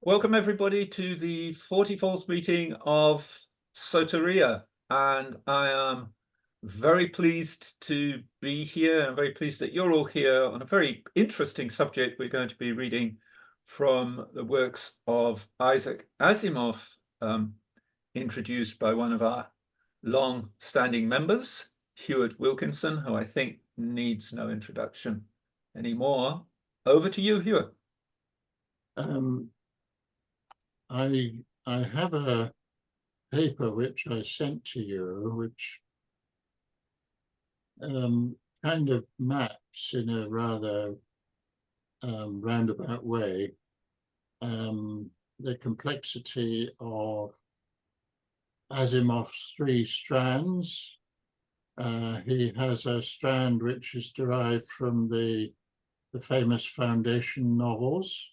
Welcome everybody to the 44th meeting of Soteria, and I am very pleased to be here. I'm very pleased that you're all here on a very interesting subject. We're going to be reading from the works of Isaac Asimov, introduced by one of our long-standing members, Heward Wilkinson, who I think needs no introduction anymore. Over to you, Heward. I have a paper which I sent to you, which kind of maps in a rather roundabout way the complexity of Asimov's three strands. He has a strand which is derived from the famous Foundation novels.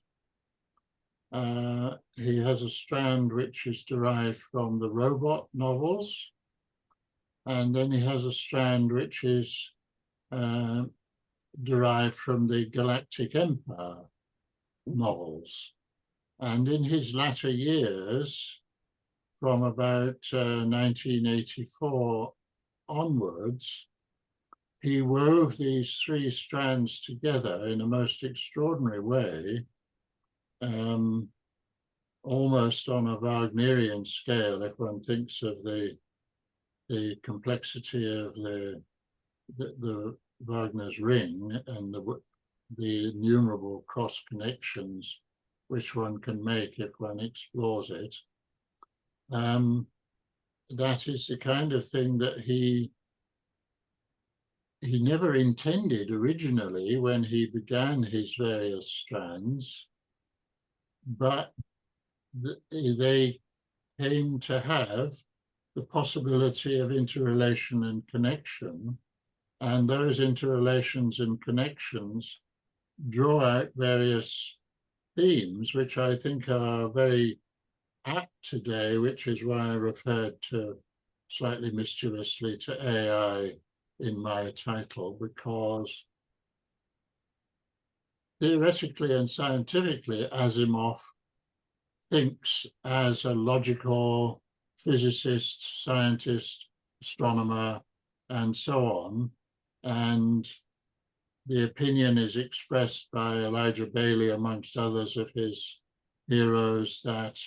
He has a strand which is derived from the robot novels, and then he has a strand which is derived from the Galactic Empire novels. And in his latter years, from about 1984 onwards, he wove these three strands together in a most extraordinary way, almost on a Wagnerian scale, if one thinks of the complexity of the Wagner's ring and the innumerable cross connections which one can make if one explores it. That is the kind of thing that he never intended originally when he began his various strands, but they came to have the possibility of interrelation and connection, and those interrelations and connections draw out various themes which I think are very apt today, which is why I referred to slightly mischievously to AI in my title, because theoretically and scientifically, Asimov thinks as a logical physicist, scientist, astronomer, and so on. And the opinion is expressed by Elijah Bailey, amongst others of his heroes, that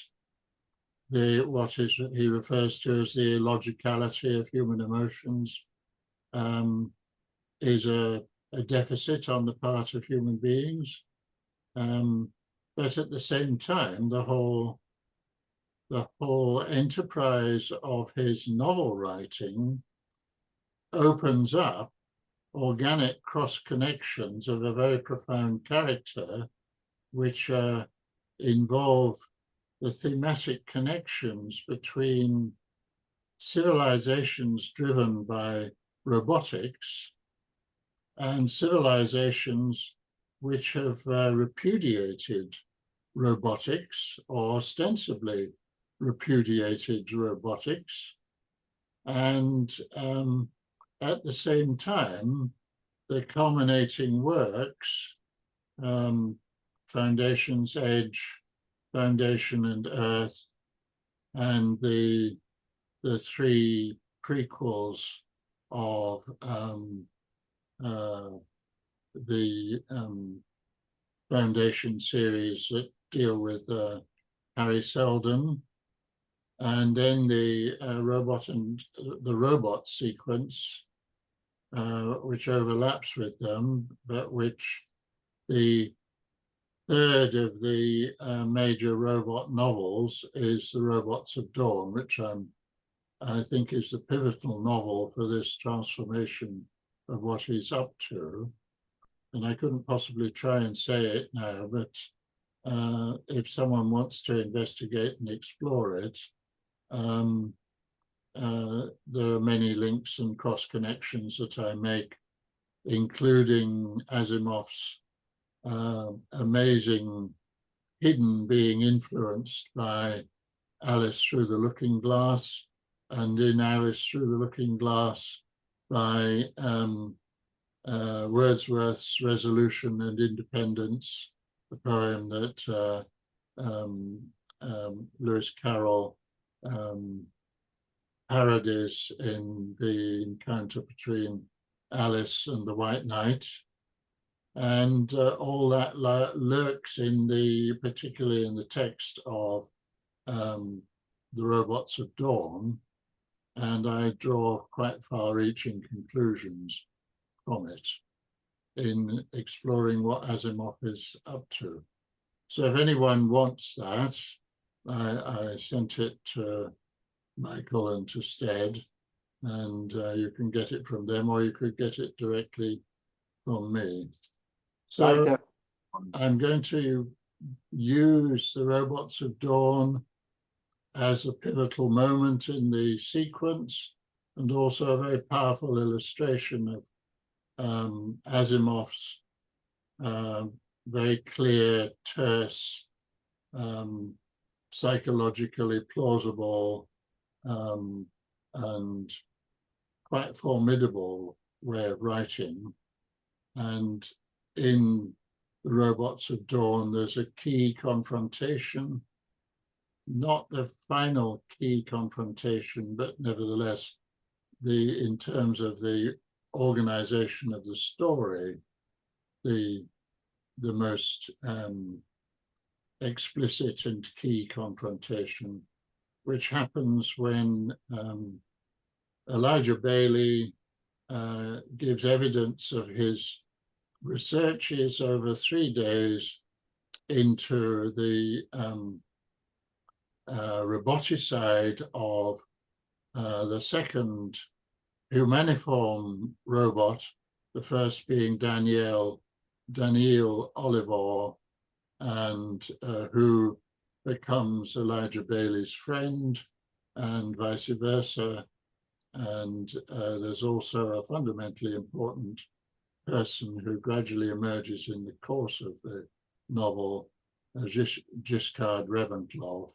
what he refers to as the illogicality of human emotions is a deficit on the part of human beings. But at the same time, the whole enterprise of his novel writing opens up organic cross connections of a very profound character, which involve the thematic connections between civilizations driven by robotics and civilizations which have repudiated robotics or ostensibly repudiated robotics. And at the same time, the culminating works, Foundation's Edge, Foundation and Earth, and the three prequels of the Foundation series that deal with Harry Seldon, and then the robot sequence, which overlaps with them, but which the third of the major robot novels is The Robots of Dawn, which I think is the pivotal novel for this transformation of what he's up to. And I couldn't possibly try and say it now, but if someone wants to investigate and explore it, there are many links and cross connections that I make, including Asimov's amazing hidden being influenced by Alice Through the Looking Glass, and in Alice Through the Looking Glass by Wordsworth's Resolution and Independence, the poem that Lewis Carroll parodies in the encounter between Alice and the White Knight. And all that lurks in particularly in the text of The Robots of Dawn. And I draw quite far-reaching conclusions from it in exploring what Asimov is up to. So if anyone wants that, I sent it to Michael and to Stead, and you can get it from them, or you could get it directly from me. So I'm going to use The Robots of Dawn as a pivotal moment in the sequence, and also a very powerful illustration of Asimov's very clear, terse, psychologically plausible, and quite formidable way of writing. And in The Robots of Dawn, there's a key confrontation, not the final key confrontation, but nevertheless, in terms of the organization of the story, the most explicit and key confrontation, which happens when Elijah Bailey gives evidence of his researches over 3 days into the roboticide of the second humaniform robot, the first being Daniel Oliver, and who becomes Elijah Bailey's friend, and vice versa. And there's also a fundamentally important person who gradually emerges in the course of the novel, Giscard Reventlov,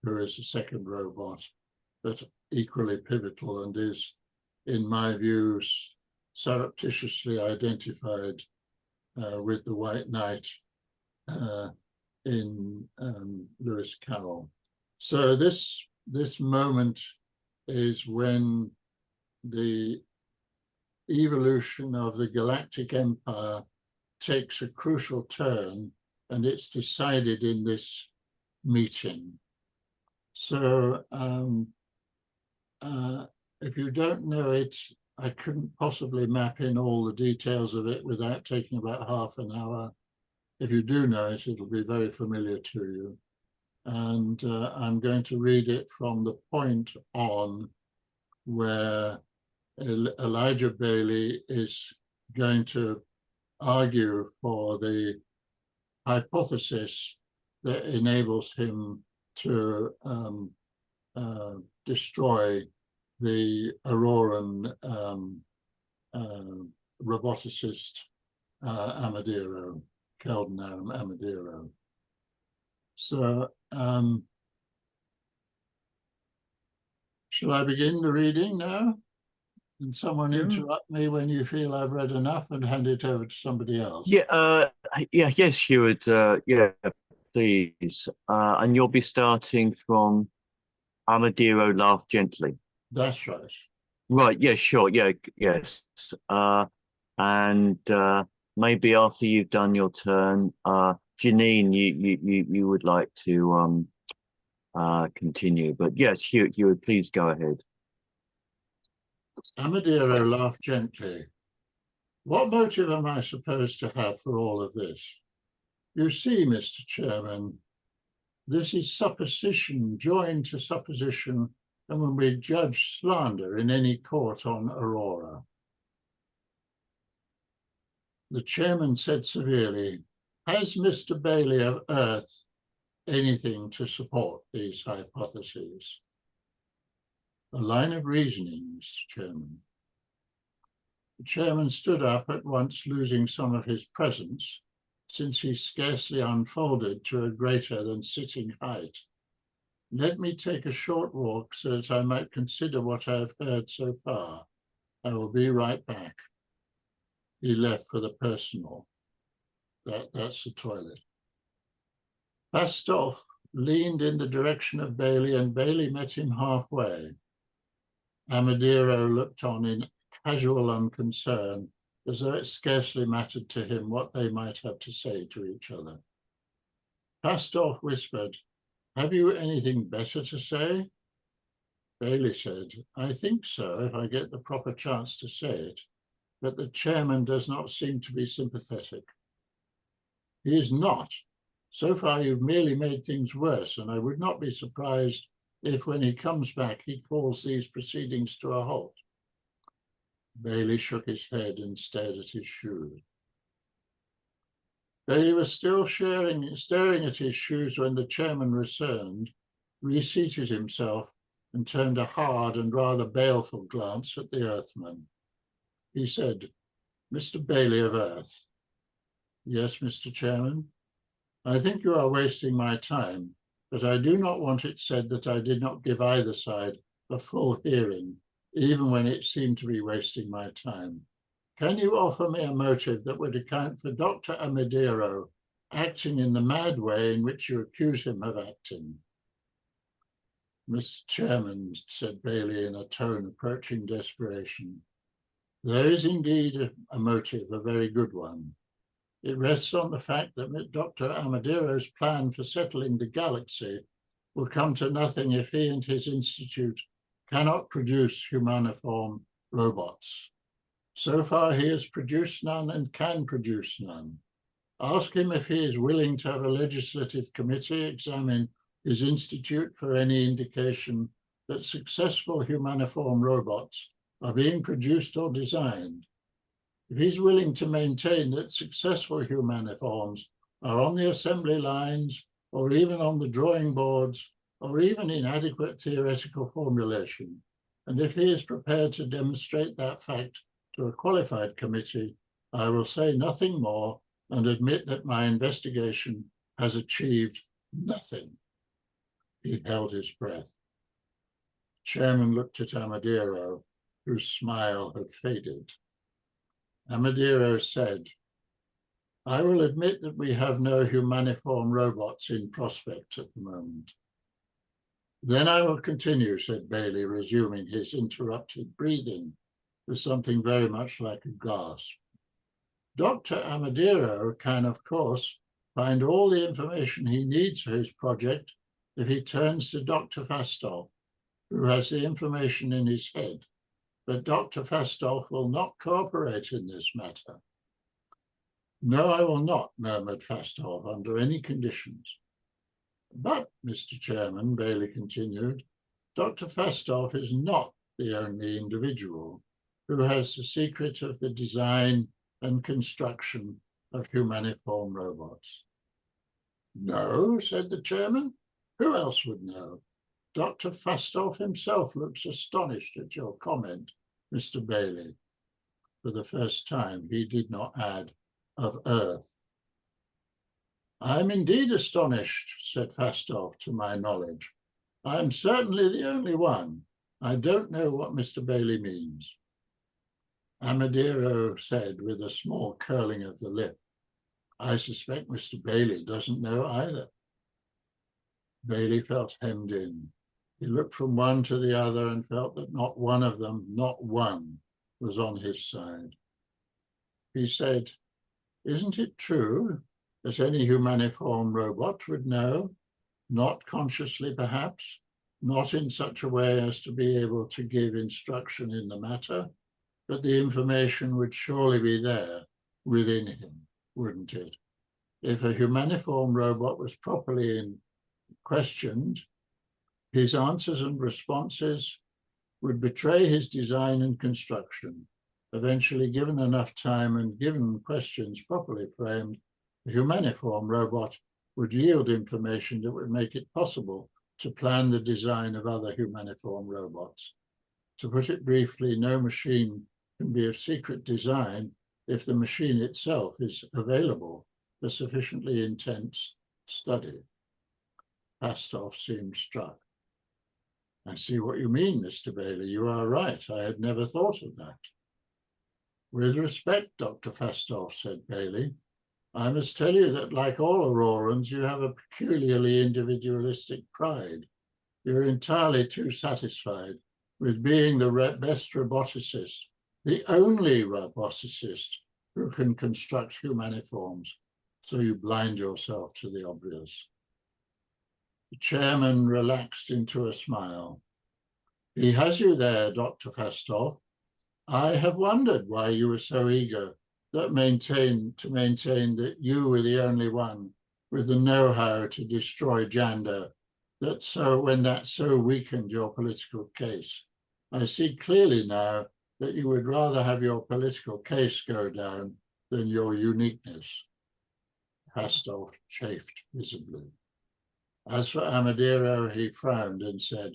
who is a second robot, but equally pivotal and is, in my views, surreptitiously identified with the White Knight in Lewis Carroll. So this moment is when the evolution of the Galactic Empire takes a crucial turn, and it's decided in this meeting. So if you don't know it, I couldn't possibly map in all the details of it without taking about half an hour. If you do know it, it'll be very familiar to you. And I'm going to read it from the point on where Elijah Bailey is going to argue for the hypothesis that enables him to destroy the Auroran roboticist Amadiro, Kelden Amadiro. So shall I begin the reading now? And someone interrupt me when you feel I've read enough and hand it over to somebody else. Yes, Heward. Yeah, please. And you'll be starting from Amadiro Laugh Gently. That's right. Right. Yeah. Sure. Yeah. Yes. And maybe after you've done your turn, Janine, you would like to continue. But yes, Heward, please go ahead. Amadiro laughed gently. What motive am I supposed to have for all of this? You see, Mr. Chairman, this is supposition joined to supposition, and when we judge slander in any court on Aurora. The chairman said severely, has Mr. Bailey of Earth anything to support these hypotheses? A line of reasoning, Mr. Chairman. The chairman stood up, at once losing some of his presence, since he scarcely unfolded to a greater than sitting height. Let me take a short walk so that I might consider what I have heard so far. I will be right back. He left for the personal. That's the toilet. Fastov leaned in the direction of Bailey, and Bailey met him halfway. Amadiro looked on in casual unconcern, as though it scarcely mattered to him what they might have to say to each other. Fastov whispered, "Have you anything better to say?" Bailey said, "I think so, if I get the proper chance to say it, but the chairman does not seem to be sympathetic." "He is not. So far, you've merely made things worse, and I would not be surprised if, when he comes back, he calls these proceedings to a halt." Bailey shook his head and stared at his shoes. Bailey was still staring at his shoes when the chairman returned, reseated himself, and turned a hard and rather baleful glance at the Earthman. He said, "Mr. Bailey of Earth." "Yes, Mr. Chairman. I think you are wasting my time, but I do not want it said that I did not give either side a full hearing, even when it seemed to be wasting my time. Can you offer me a motive that would account for Dr. Amadiro acting in the mad way in which you accuse him of acting?" "Mr. Chairman," said Bailey in a tone approaching desperation, "there is indeed a motive, a very good one. It rests on the fact that Dr. Amadiro's plan for settling the galaxy will come to nothing if he and his institute cannot produce humaniform robots. So far, he has produced none and can produce none. Ask him if he is willing to have a legislative committee examine his institute for any indication that successful humaniform robots are being produced or designed. If he's willing to maintain that successful humaniforms are on the assembly lines, or even on the drawing boards, or even in adequate theoretical formulation, and if he is prepared to demonstrate that fact to a qualified committee, I will say nothing more and admit that my investigation has achieved nothing." He held his breath. The chairman looked at Amadiro, whose smile had faded. Amadiro said, "I will admit that we have no humaniform robots in prospect at the moment." "Then I will continue," said Bailey, resuming his interrupted breathing with something very much like a gasp. "Dr. Amadiro can, of course, find all the information he needs for his project if he turns to Dr. Fastov, who has the information in his head. But Dr. Fastov will not cooperate in this matter." "No, I will not," murmured Fastov, "under any conditions." "But, Mr. Chairman," Bailey continued, "Dr. Fastov is not the only individual who has the secret of the design and construction of humaniform robots." "No," said the chairman. "Who else would know? Dr. Fastov himself looks astonished at your comment, Mr. Bailey." For the first time, he did not add, "of Earth." "I am indeed astonished," said Fastov, "to my knowledge. I am certainly the only one. I don't know what Mr. Bailey means." Amadiro said with a small curling of the lip, "I suspect Mr. Bailey doesn't know either." Bailey felt hemmed in. He looked from one to the other and felt that not one of them, not one, was on his side. He said, "Isn't it true that any humaniform robot would know, not consciously perhaps, not in such a way as to be able to give instruction in the matter, but the information would surely be there within him, wouldn't it? If a humaniform robot was properly questioned, his answers and responses would betray his design and construction. Eventually, given enough time and given questions properly framed, the humaniform robot would yield information that would make it possible to plan the design of other humaniform robots. To put it briefly, no machine can be of secret design if the machine itself is available for sufficiently intense study." Fastov seemed struck. "I see what you mean, Mr. Bailey. You are right. I had never thought of that." "With respect, Dr. Fastov," said Bailey, I must tell you that, like all Aurorans, you have a peculiarly individualistic pride. You're entirely too satisfied with being the best roboticist, the only roboticist who can construct humaniforms, so you blind yourself to the obvious. The chairman relaxed into a smile. He has you there, Dr. Fastov. I have wondered why you were so eager to maintain that you were the only one with the know-how to destroy Janda, when that so weakened your political case. I see clearly now that you would rather have your political case go down than your uniqueness. Fastov chafed visibly. As for Amadero, he frowned and said,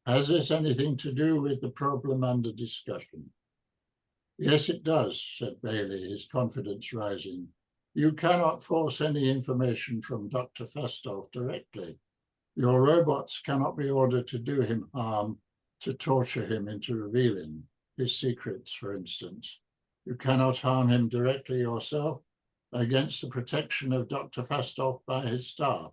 has this anything to do with the problem under discussion? Yes, it does, said Bailey, his confidence rising. You cannot force any information from Dr. Fastov directly. Your robots cannot be ordered to do him harm, to torture him into revealing his secrets, for instance. You cannot harm him directly yourself against the protection of Dr. Fastov by his staff.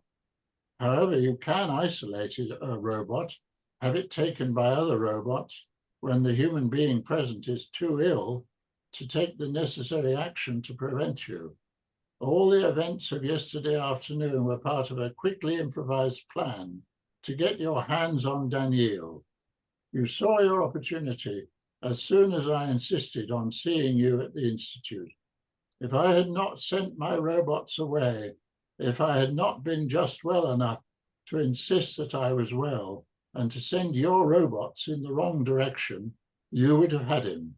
However, you can isolate a robot, have it taken by other robots when the human being present is too ill to take the necessary action to prevent you. All the events of yesterday afternoon were part of a quickly improvised plan to get your hands on Daniil. You saw your opportunity as soon as I insisted on seeing you at the Institute. If I had not sent my robots away, if I had not been just well enough to insist that I was well and to send your robots in the wrong direction, you would have had him.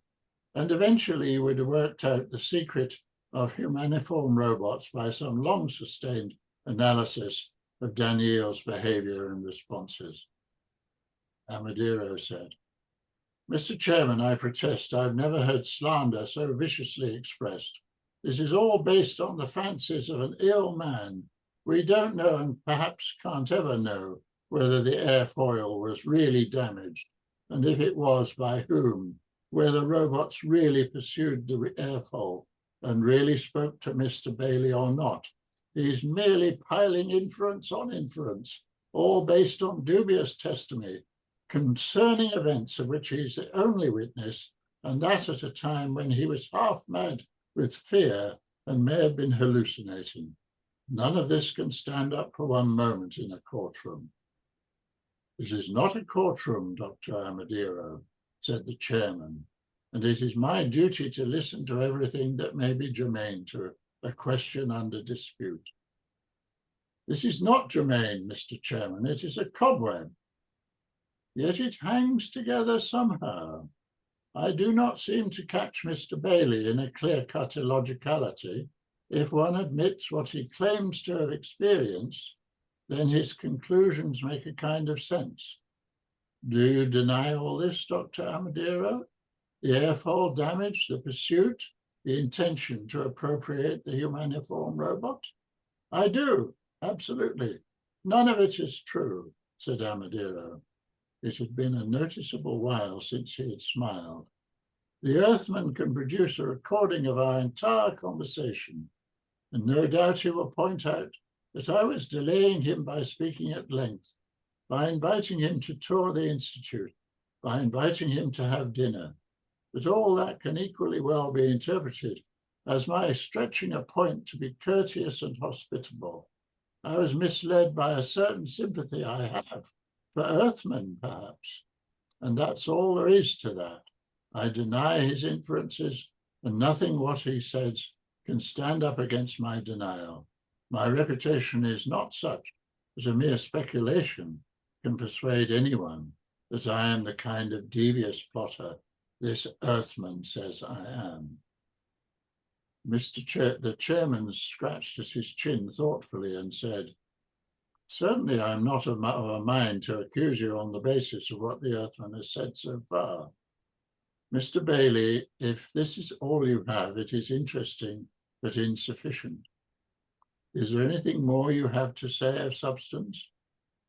And eventually you would have worked out the secret of humaniform robots by some long-sustained analysis of Daniil's behavior and responses. Amadero said, Mr. Chairman, I protest I've never heard slander so viciously expressed. This is all based on the fancies of an ill man. We don't know and perhaps can't ever know whether the airfoil was really damaged, and if it was, by whom, whether robots really pursued the airfoil and really spoke to Mr. Bailey or not. He's merely piling inference on inference, all based on dubious testimony concerning events of which he's the only witness, and that at a time when he was half mad with fear and may have been hallucinating. None of this can stand up for one moment in a courtroom. This is not a courtroom, Dr. Amadero, said the chairman, and it is my duty to listen to everything that may be germane to a question under dispute. This is not germane, Mr. Chairman, it is a cobweb. Yet it hangs together somehow. I do not seem to catch Mr. Bailey in a clear-cut illogicality. If one admits what he claims to have experienced, then his conclusions make a kind of sense. Do you deny all this, Dr. Amadero? The airfoil damage, the pursuit, the intention to appropriate the humaniform robot? I do, absolutely. None of it is true, said Amadero. It had been a noticeable while since he had smiled. The Earthman can produce a recording of our entire conversation, and no doubt he will point out that I was delaying him by speaking at length, by inviting him to tour the Institute, by inviting him to have dinner. But all that can equally well be interpreted as my stretching a point to be courteous and hospitable. I was misled by a certain sympathy I have for Earthmen, perhaps, and that's all there is to that. I deny his inferences, and nothing what he says can stand up against my denial. My reputation is not such that a mere speculation can persuade anyone that I am the kind of devious plotter this Earthman says I am. The chairman scratched at his chin thoughtfully and said, certainly I'm not of a mind to accuse you on the basis of what the Earthman has said so far. Mr. Bailey, if this is all you have, it is interesting but insufficient. Is there anything more you have to say of substance?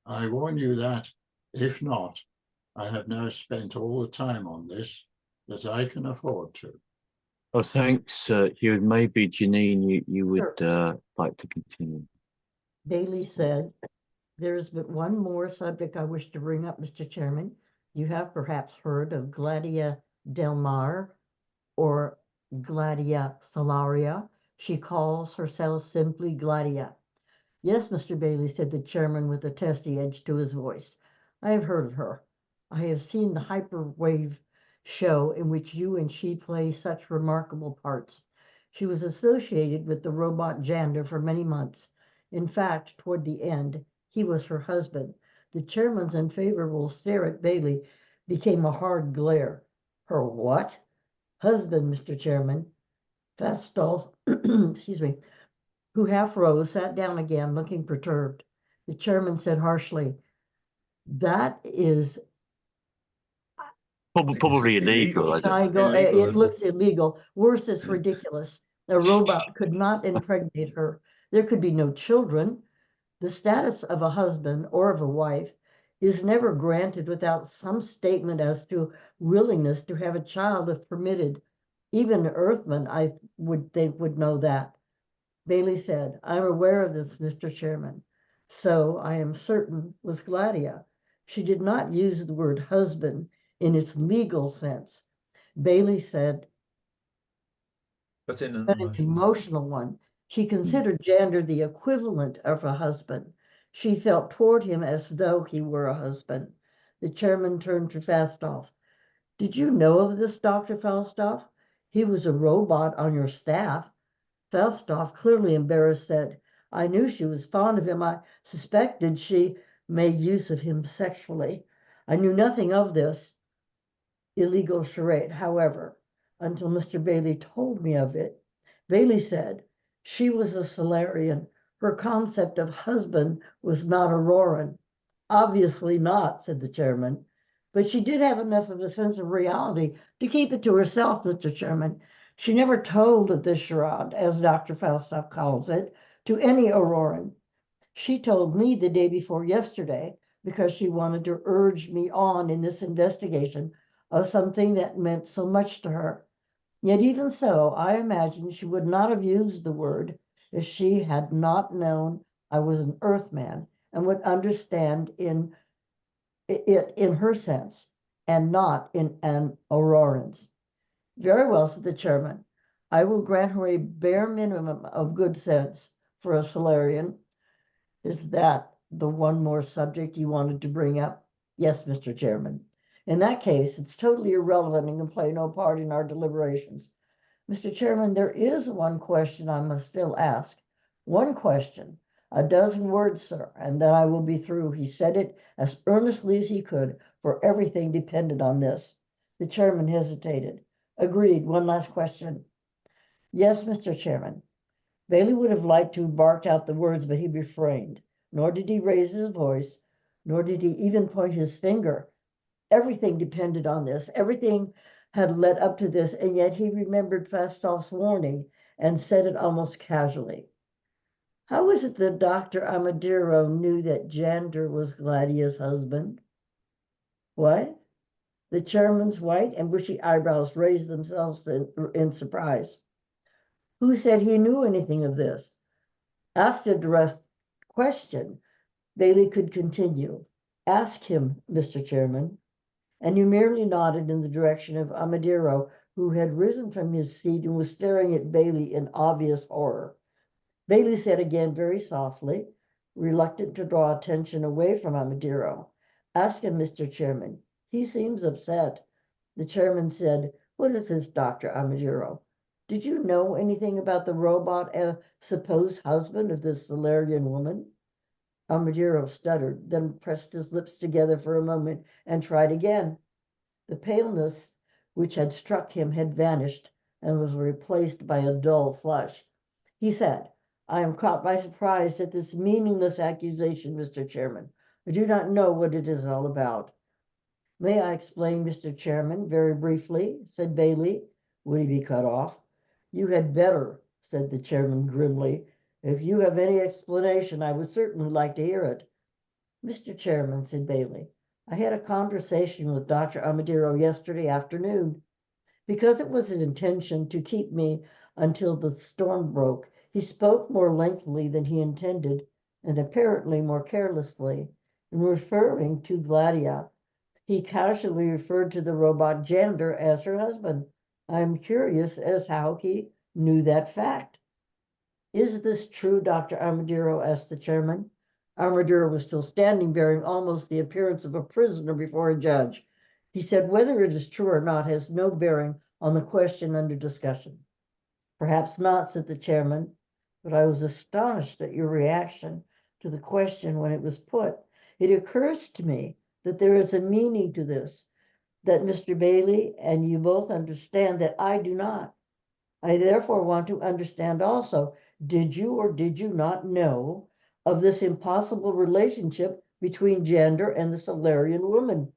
I warn you that, if not, I have now spent all the time on this that I can afford to. Oh, thanks, Hugh. Maybe Janine, you would Sure. like to continue. Bailey said, "There is but one more subject I wish to bring up, Mr. Chairman. You have perhaps heard of Gladia Del Mar or Gladia Solaria. She calls herself simply Gladia." "Yes, Mr. Bailey," said the chairman with a testy edge to his voice. "I have heard of her. I have seen the hyperwave show in which you and she play such remarkable parts. She was associated with the robot Jander for many months. In fact, toward the end, he was her husband." The chairman's unfavorable stare at Bailey became a hard glare. "Her what?" "Husband, Mr. Chairman." Fastolf, excuse me, who half rose, sat down again, looking perturbed. The chairman said harshly, "That is Probably illegal. I don't. Illegal, it isn't looks illegal. Worse, it's ridiculous. A robot could not impregnate her. There could be no children. The status of a husband or of a wife is never granted without some statement as to willingness to have a child if permitted. Even Earthmen, I would think, would know that." Bailey said, "I'm aware of this, Mr. Chairman. So I am certain was Gladia. She did not use the word husband in its legal sense." Bailey said, But in an "But an emotional one. She considered Jander the equivalent of a husband. She felt toward him as though he were a husband." The chairman turned to Falstaff. "Did you know of this, Dr. Falstaff? He was a robot on your staff." Falstaff, clearly embarrassed, said, "I knew she was fond of him. I suspected she made use of him sexually. I knew nothing of this illegal charade, however, until Mr. Bailey told me of it." Bailey said, "She was a Solarian. Her concept of husband was not Auroran." "Obviously not," said the chairman. "But she did have enough of a sense of reality to keep it to herself, Mr. Chairman. She never told of this charade, as Dr. Falstaff calls it, to any Auroran. She told me the day before yesterday because she wanted to urge me on in this investigation of something that meant so much to her. Yet even so, I imagine she would not have used the word if she had not known I was an Earthman and would understand it in her sense and not in an Auroran's." "Very well," said the chairman. "I will grant her a bare minimum of good sense for a Solarian. Is that the one more subject you wanted to bring up?" "Yes, Mr. Chairman." "In that case, it's totally irrelevant and can play no part in our deliberations. Mr. Chairman, there is one question I must still ask. One question, a dozen words, sir, and then I will be through." He said it as earnestly as he could, for everything depended on this. The chairman hesitated. "Agreed. One last question." "Yes, Mr. Chairman." Bailey would have liked to have barked out the words, but he refrained. Nor did he raise his voice, nor did he even point his finger. Everything depended on this. Everything had led up to this, and yet he remembered Falstaff's warning and said it almost casually. "How is it that Dr. Amadiro knew that Jander was Gladia's husband?" "What?" The chairman's white and bushy eyebrows raised themselves in surprise. "Who said he knew anything of this?" Asked a direct question, Bailey could continue. "Ask him, Mr. Chairman." And he merely nodded in the direction of Amadiro, who had risen from his seat and was staring at Bailey in obvious horror. Bailey said again very softly, reluctant to draw attention away from Amadiro, "Ask him, Mr. Chairman. He seems upset." The chairman said, "What is this, Dr. Amadiro? Did you know anything about the robot and supposed husband of this Solarian woman?" Amadiro stuttered, then pressed his lips together for a moment and tried again. The paleness which had struck him had vanished and was replaced by a dull flush. He said, "I am caught by surprise at this meaningless accusation, Mr. Chairman. I do not know what it is all about." "May I explain, Mr. Chairman, very briefly?" said Bailey. Would he be cut off? "You had better," said the chairman grimly. "If you have any explanation, I would certainly like to hear it." "Mr. Chairman," said Bailey, "I had a conversation with Dr. Amadiro yesterday afternoon." Because it was his intention to keep me until the storm broke, he spoke more lengthily than he intended, and apparently more carelessly. In referring to Gladia, he casually referred to the robot janitor as her husband. I am curious as how he knew that fact. Is this true, Dr. Armadillo? Asked the chairman. Armadillo was still standing, bearing almost the appearance of a prisoner before a judge. He said, whether it is true or not has no bearing on the question under discussion. Perhaps not, said the chairman, but I was astonished at your reaction to the question when it was put. It occurs to me that there is a meaning to this, that Mr. Bailey and you both understand that I do not. I therefore want to understand also, did you or did you not know of this impossible relationship between gender and the Solarian woman?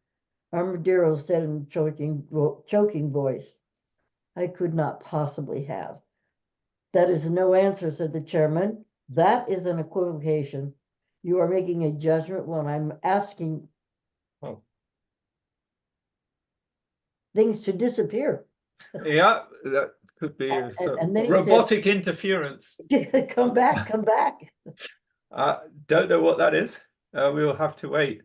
Armadillo said in a choking voice, I could not possibly have. That is no answer, said the chairman. That is an equivocation. You are making a judgment when I'm asking things to disappear. Yeah, that could be And then he robotic interference. said, come back, come back. Don't know what that is. We'll have to wait.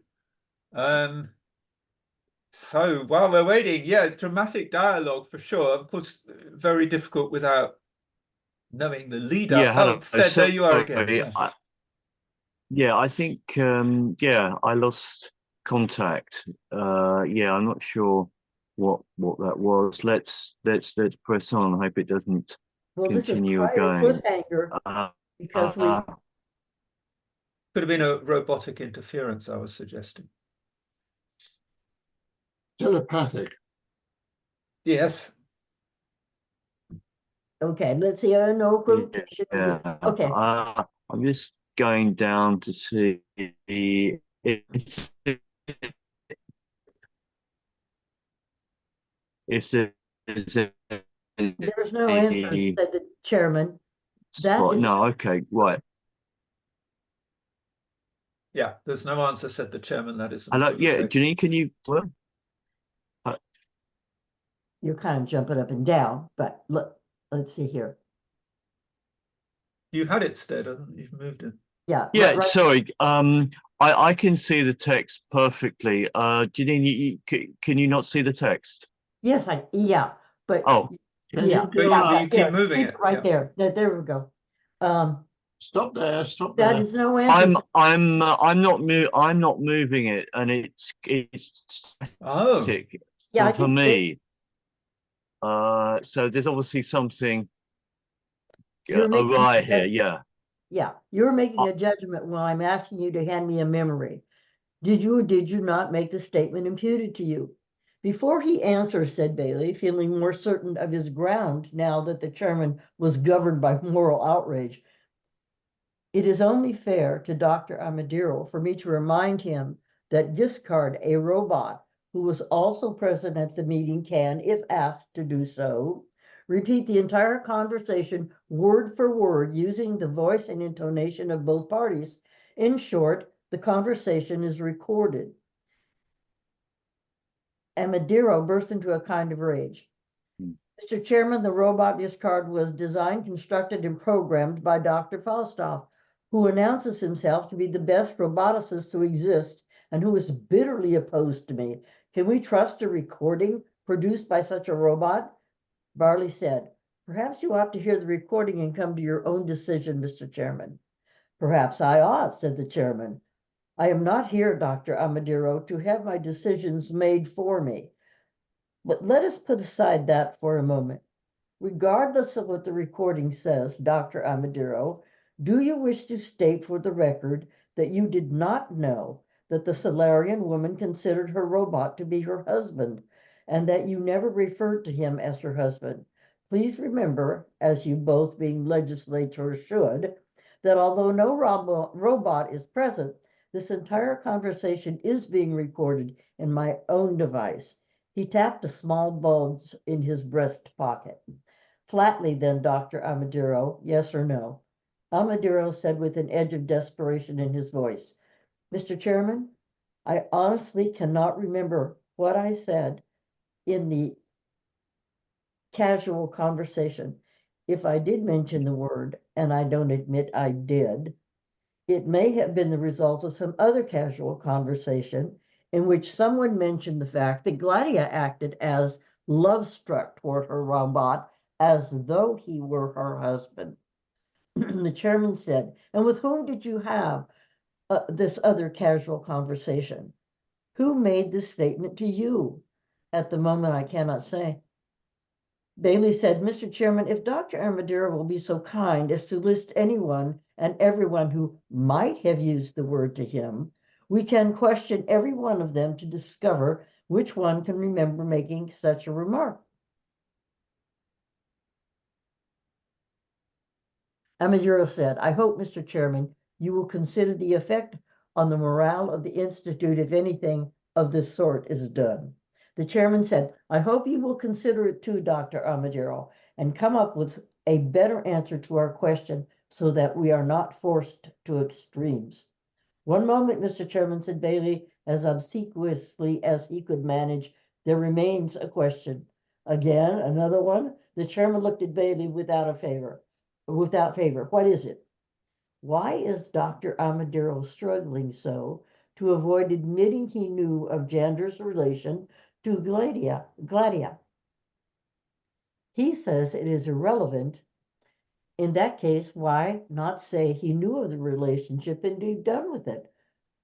So while we're waiting, yeah, dramatic dialogue for sure. Of course, very difficult without knowing the leader. Yeah, hello. Instead, there you are again. Sorry, yeah, I think yeah, I lost contact. Yeah, I'm not sure what that was. Let's press on. I hope it doesn't continue This is quite again. a cliffhanger because we could have been a robotic interference, I was suggesting. Telepathic. Yes. okay, let's see. No equivocation. Yeah. Okay. I'm just going down to see if There's no answer, said the chairman. That is no, okay, right. Yeah, there's no answer, said the chairman. That is. Hello, yeah, Janine, can you? You're kind of jumping up and down, but look, let's see here. You had it, Stead, you've moved it. Yeah. Yeah, right. Sorry. I can see the text perfectly. Janine, can you not see the text? Yes, yeah, but you keep moving it right there. There we go. Stop there. That is no answer. I'm not moving it, and it's static for me. So there's obviously something awry here. Yeah. Yeah, you're making a judgment while I'm asking you to hand me a memory. Did you or did you not make the statement imputed to you? Before he answers, said Bailey, feeling more certain of his ground now that the chairman was governed by moral outrage, it is only fair to Dr. Armadillo for me to remind him that Giscard, a robot who was also present at the meeting, can, if asked to do so, repeat the entire conversation word for word using the voice and intonation of both parties. In short, the conversation is recorded. Armadillo burst into a kind of rage. Mr. Chairman, the robot Giscard was designed, constructed, and programmed by Dr. Falstaff, who announces himself to be the best roboticist to exist and who is bitterly opposed to me. Can we trust a recording produced by such a robot? Barley said, perhaps you ought to hear the recording and come to your own decision, Mr. Chairman. Perhaps I ought, said the chairman. I am not here, Dr. Armadillo, to have my decisions made for me. But let us put aside that for a moment. Regardless of what the recording says, Dr. Armadillo, do you wish to state for the record that you did not know that the Solarian woman considered her robot to be her husband, and that you never referred to him as her husband? Please remember, as you both being legislators should, that although no robot is present, this entire conversation is being recorded in my own device. He tapped a small bulge in his breast pocket. Flatly then, Dr. Armadillo, yes or no? Armadillo said with an edge of desperation in his voice, Mr. Chairman, I honestly cannot remember what I said in the casual conversation. If I did mention the word, and I don't admit I did, it may have been the result of some other casual conversation in which someone mentioned the fact that Gladia acted as love-struck toward her robot as though he were her husband. The chairman said, and with whom did you have this other casual conversation? Who made this statement to you? At the moment, I cannot say. Bailey said, Mr. Chairman, if Dr. Armadillo will be so kind as to list anyone and everyone who might have used the word to him, we can question every one of them to discover which one can remember making such a remark. Armadillo said, I hope, Mr. Chairman, you will consider the effect on the morale of the Institute if anything of this sort is done. The chairman said, I hope you will consider it too, Dr. Armadillo, and come up with a better answer to our question so that we are not forced to extremes. One moment, Mr. Chairman, said Bailey, as obsequiously as he could manage. There remains a question. Again, another one? The chairman looked at Bailey without favor. What is it? Why is Dr. Armadillo struggling so to avoid admitting he knew of Jander's relation to Gladia? He says it is irrelevant. In that case, why not say he knew of the relationship and be done with it?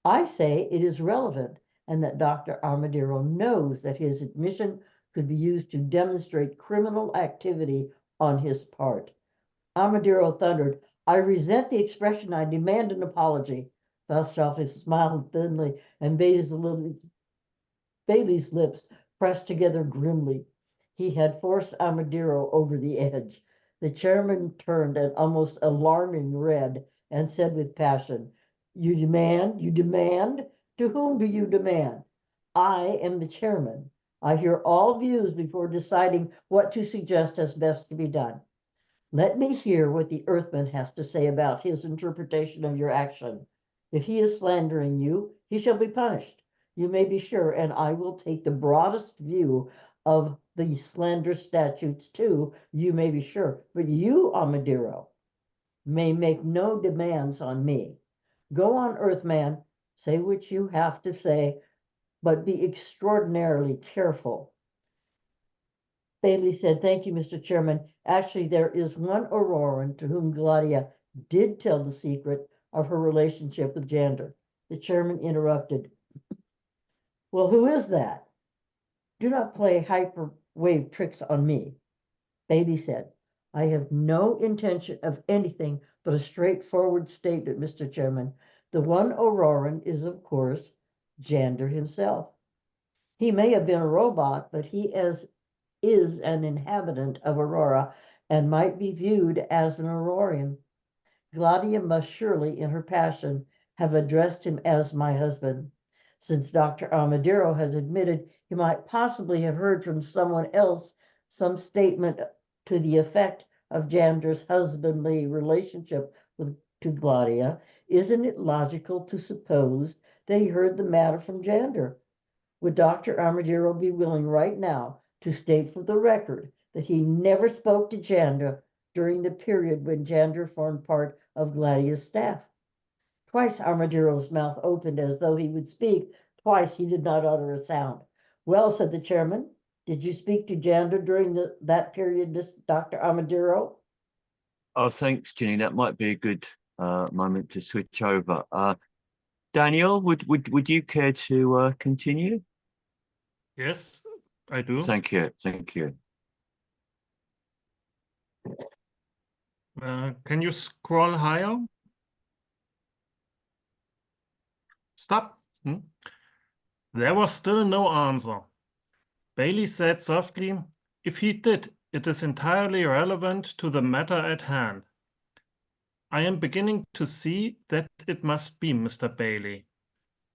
I say it is relevant and that Dr. Armadillo knows that his admission could be used to demonstrate criminal activity on his part. Armadillo thundered, I resent the expression. I demand an apology. Falstaff smiled thinly, and Bailey's lips pressed together grimly. He had forced Armadillo over the edge. The chairman turned an almost alarming red and said with passion, You demand? You demand? To whom do you demand? I am the chairman. I hear all views before deciding what to suggest as best to be done. Let me hear what the Earthman has to say about his interpretation of your action. If he is slandering you, he shall be punished. You may be sure, and I will take the broadest view of the slander statutes too, you may be sure. But you, Armadillo, may make no demands on me. Go on, Earthman, say what you have to say, but be extraordinarily careful. Bailey said, thank you, Mr. Chairman. Actually, there is one Auroran to whom Gladia did tell the secret of her relationship with Jander. The chairman interrupted. Well, who is that? Do not play hyperwave tricks on me. Bailey said, I have no intention of anything but a straightforward statement, Mr. Chairman. The one Auroran is, of course, Jander himself. He may have been a robot, but he is an inhabitant of Aurora and might be viewed as an Aurorian. Gladia must surely, in her passion, have addressed him as my husband. Since Dr. Armadillo has admitted he might possibly have heard from someone else some statement to the effect of Jander's husbandly relationship to Gladia, isn't it logical to suppose that he heard the matter from Jander? Would Dr. Armadillo be willing right now to state for the record that he never spoke to Jander during the period when Jander formed part of Gladia's staff? Twice Armadillo's mouth opened as though he would speak. Twice he did not utter a sound. Well, said the chairman, did you speak to Jander during that period, Dr. Armadillo? Oh, thanks, Ginny. That might be a good moment to switch over. Daniel, would you care to continue? Yes, I do. Thank you. Thank you. Can you scroll higher? Stop. There was still no answer. Bailey said softly, if he did, it is entirely irrelevant to the matter at hand. I am beginning to see that it must be, Mr. Bailey.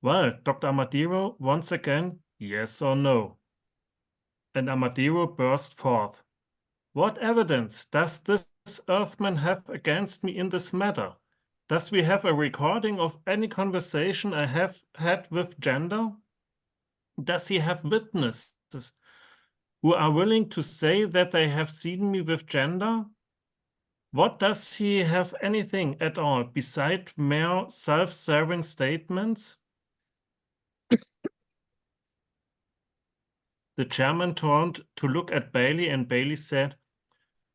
Well, Dr. Armadillo, once again, yes or no? And Armadillo burst forth. What evidence does this Earthman have against me in this matter? Does we have a recording of any conversation I have had with Jander? Does he have witnesses? who are willing to say that they have seen me with gender? What does he have anything at all beside mere self-serving statements? The chairman turned to look at Bailey, and Bailey said,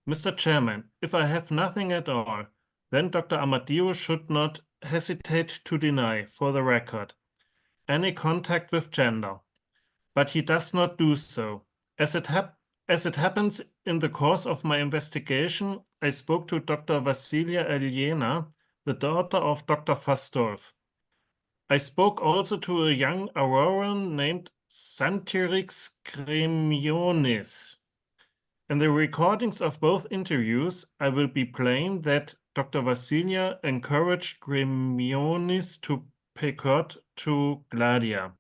Mr. Chairman, if I have nothing at all, then Dr. Amadeo should not hesitate to deny, for the record, any contact with gender. But he does not do so. As it happens, in the course of my investigation, I spoke to Dr. Vasilia Elena, the daughter of Dr. Fastorf. I spoke also to a young Auroran named Santirix Gremionis. In the recordings of both interviews, I will be plain that Dr. Vasilia encouraged Gremionis to pay court to Gladia.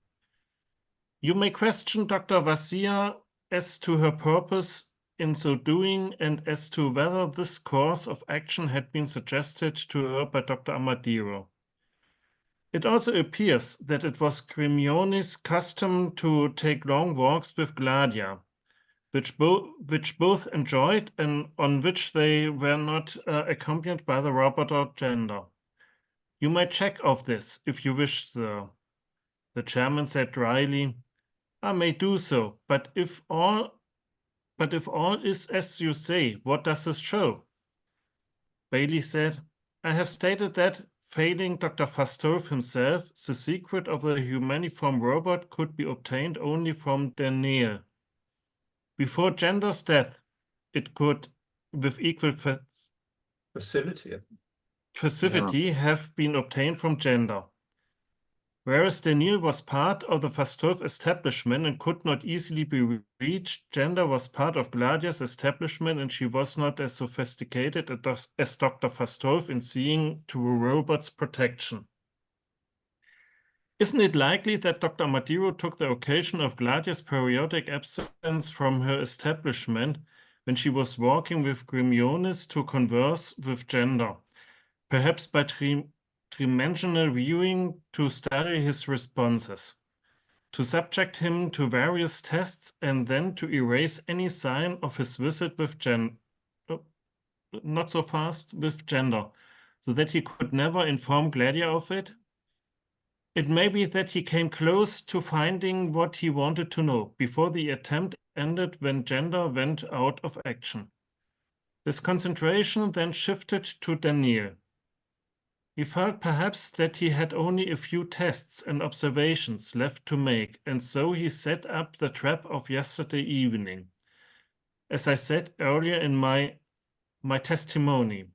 You may question Dr. Vasilia as to her purpose in so doing and as to whether this course of action had been suggested to her by Dr. Amadeo. It also appears that it was Gremionis' custom to take long walks with Gladia, which both enjoyed and on which they were not accompanied by the robot or gender. You may check of this if you wish, sir. The chairman said dryly, I may do so, but if all is as you say, what does this show? Bailey said, I have stated that, failing Dr. Fastorf himself, the secret of the humaniform robot could be obtained only from Daniel. Before gender's death, it could, with equal facility, have been obtained from gender. Whereas Daniel was part of the Fastorf establishment and could not easily be reached, gender was part of Gladia's establishment and she was not as sophisticated as Dr. Fastorf in seeing to a robot's protection. Isn't it likely that Dr. Amadeo took the occasion of Gladia's periodic absence from her establishment when she was walking with Gremionis to converse with gender, perhaps by tridimensional viewing to study his responses, to subject him to various tests and then to erase any sign of his visit with not so fast with gender, so that he could never inform Gladia of it? It may be that he came close to finding what he wanted to know before the attempt ended when gender went out of action. His concentration then shifted to Daniel. He felt perhaps that he had only a few tests and observations left to make, and so he set up the trap of yesterday evening. As I said earlier in my testimony,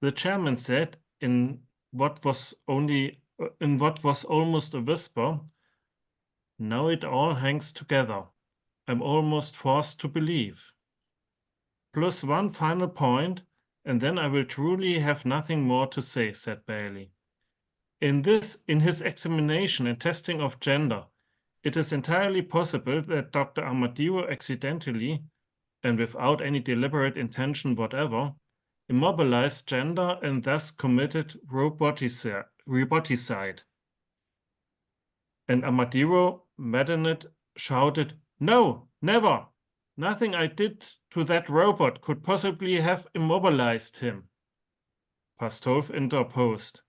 the chairman said in what was almost a whisper, now it all hangs together. I'm almost forced to believe. Plus one final point, and then I will truly have nothing more to say, said Bailey. In his examination and testing of gender, it is entirely possible that Dr. Amadeo accidentally, and without any deliberate intention whatever, immobilized gender and thus committed roboticide. And Amadeo, maddened, shouted, No, never! Nothing I did to that robot could possibly have immobilized him. Fastorf interposed.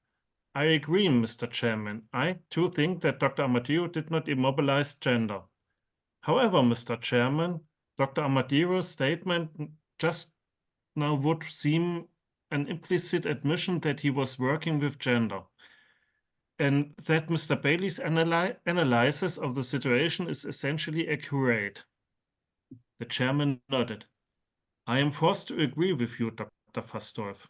I agree, Mr. Chairman. I, too, think that Dr. Amadeo did not immobilize gender. However, Mr. Chairman, Dr. Amadeo's statement just now would seem an implicit admission that he was working with gender, and that Mr. Bailey's analysis of the situation is essentially accurate. The chairman nodded. I am forced to agree with you, Dr. Fastorf.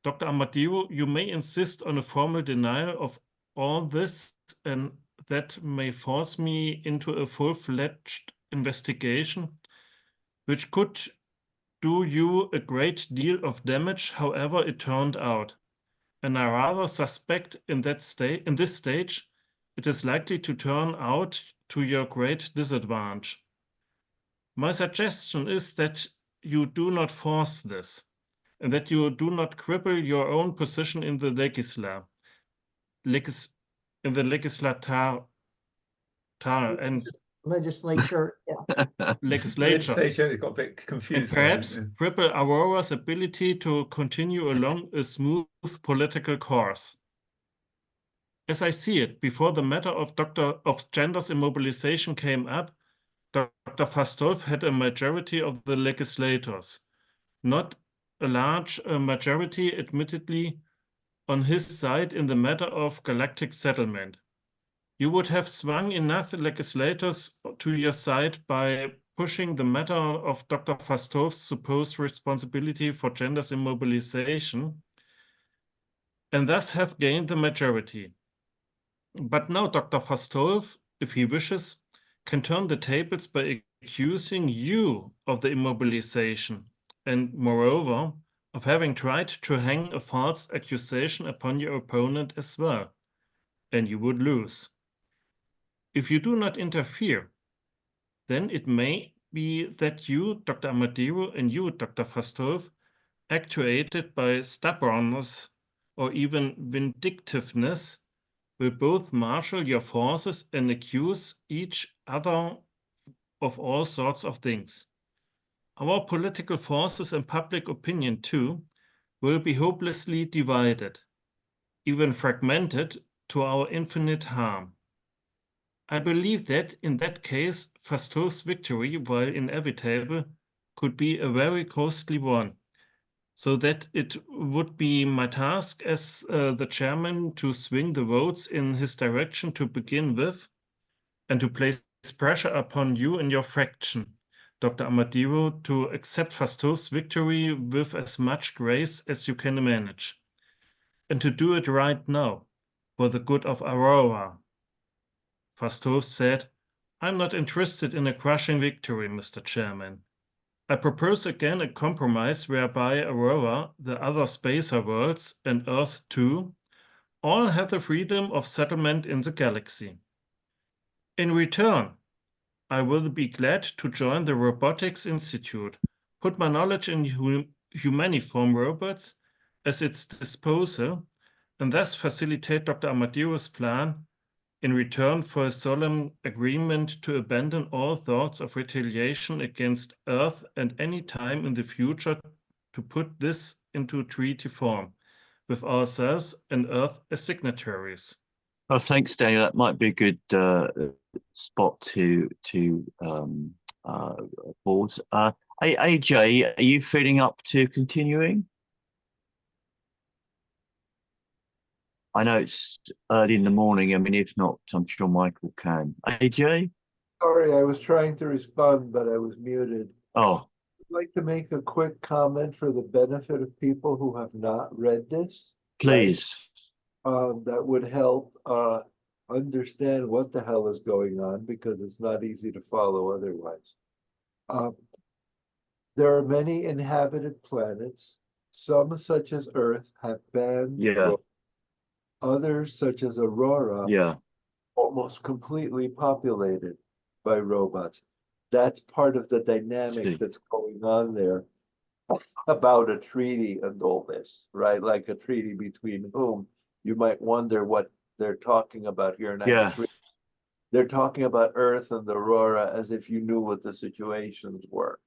Dr. Amadeo, you may insist on a formal denial of all this, and that may force me into a full-fledged investigation, which could do you a great deal of damage, however it turned out. And I rather suspect in this stage, it is likely to turn out to your great disadvantage. My suggestion is that you do not force this, and that you do not cripple your own position in the legislature, and legislature. Yeah. legislature, Legislature got a bit and confused there. perhaps cripple Aurora's ability to continue along a smooth political course. As I see it, before the matter of gender's immobilization came up, Dr. Fastolf had a majority of the legislators, not a large majority, admittedly, on his side in the matter of galactic settlement. You would have swung enough legislators to your side by pushing the matter of Dr. Fastolf's supposed responsibility for gender's immobilization, and thus have gained the majority. But now Dr. Fastolf, if he wishes, can turn the tables by accusing you of the immobilization, and moreover, of having tried to hang a false accusation upon your opponent as well, and you would lose. If you do not interfere, then it may be that you, Dr. Amadiro, and you, Dr. Fastolf, actuated by stubbornness or even vindictiveness, will both marshal your forces and accuse each other of all sorts of things. Our political forces and public opinion, too, will be hopelessly divided, even fragmented to our infinite harm. I believe that, in that case, Fastolf's victory, while inevitable, could be a very costly one, so that it would be my task as the chairman to swing the votes in his direction to begin with, and to place pressure upon you and your fraction, Dr. Amadiro, to accept Fastolf's victory with as much grace as you can manage, and to do it right now, for the good of Aurora. Fastolf said, I'm not interested in a crushing victory, Mr. Chairman. I propose again a compromise whereby Aurora, the other spacer worlds, and Earth too, all have the freedom of settlement in the galaxy. In return, I will be glad to join the Robotics Institute, put my knowledge in humaniform robots at its disposal, and thus facilitate Dr. Amadiro's plan in return for a solemn agreement to abandon all thoughts of retaliation against Earth and any time in the future to put this into treaty form, with ourselves and Earth as signatories. Oh, thanks, Daniel. That might be a good spot to pause. AJ, are you feeling up to continuing? I know it's early in the morning. I mean, if not, I'm sure Michael can. AJ? Sorry, I was trying to respond, but I was muted. Oh, I'd like to make a quick comment for the benefit of people who have not read this. please. Right? That would help understand what the hell is going on, because it's not easy to follow otherwise. There are many inhabited planets. Some, such as Earth, have banned Yeah. others, such as Aurora, Yeah. almost completely populated by robots. That's part of the dynamic that's going on there about a treaty and all this, right? Like a treaty between whom? You might wonder what they're talking about here. Yeah. They're talking about Earth and the Aurora as if you knew what the situations were.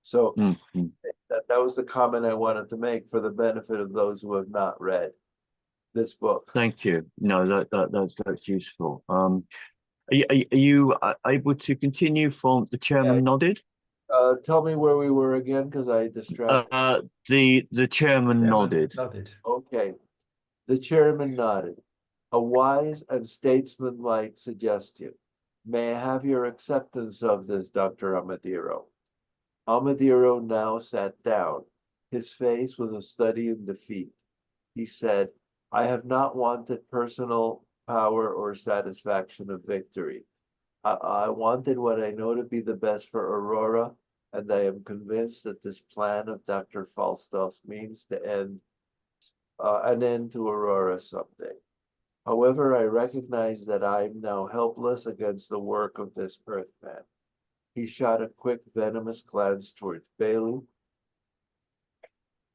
So that was the comment I wanted to make for the benefit of those who have not read this book. Thank you. No, that's useful. Are you able to continue from the chairman nodded? Tell me where we were again, because I distracted. The chairman nodded. Okay. The chairman nodded. A wise and statesmanlike suggestion. May I have your acceptance of this, Dr. Amadiro? Amadiro now sat down. His face was a study in defeat. He said, I have not wanted personal power or satisfaction of victory. I wanted what I know to be the best for Aurora, and I am convinced that this plan of Dr. Falstaff's means to an end to Aurora someday. However, I recognize that I am now helpless against the work of this Earthman. He shot a quick, venomous glance towards Bailey.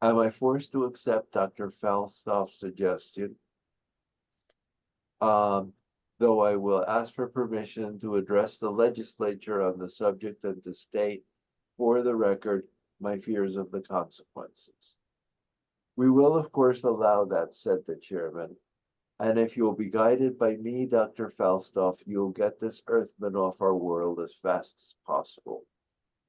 Am I forced to accept Dr. Falstaff's suggestion? though I will ask for permission to address the legislature on the subject and to state, for the record, my fears of the consequences. We will, of course, allow that, said the chairman. And if you'll be guided by me, Dr. Falstaff, you'll get this Earthman off our world as fast as possible.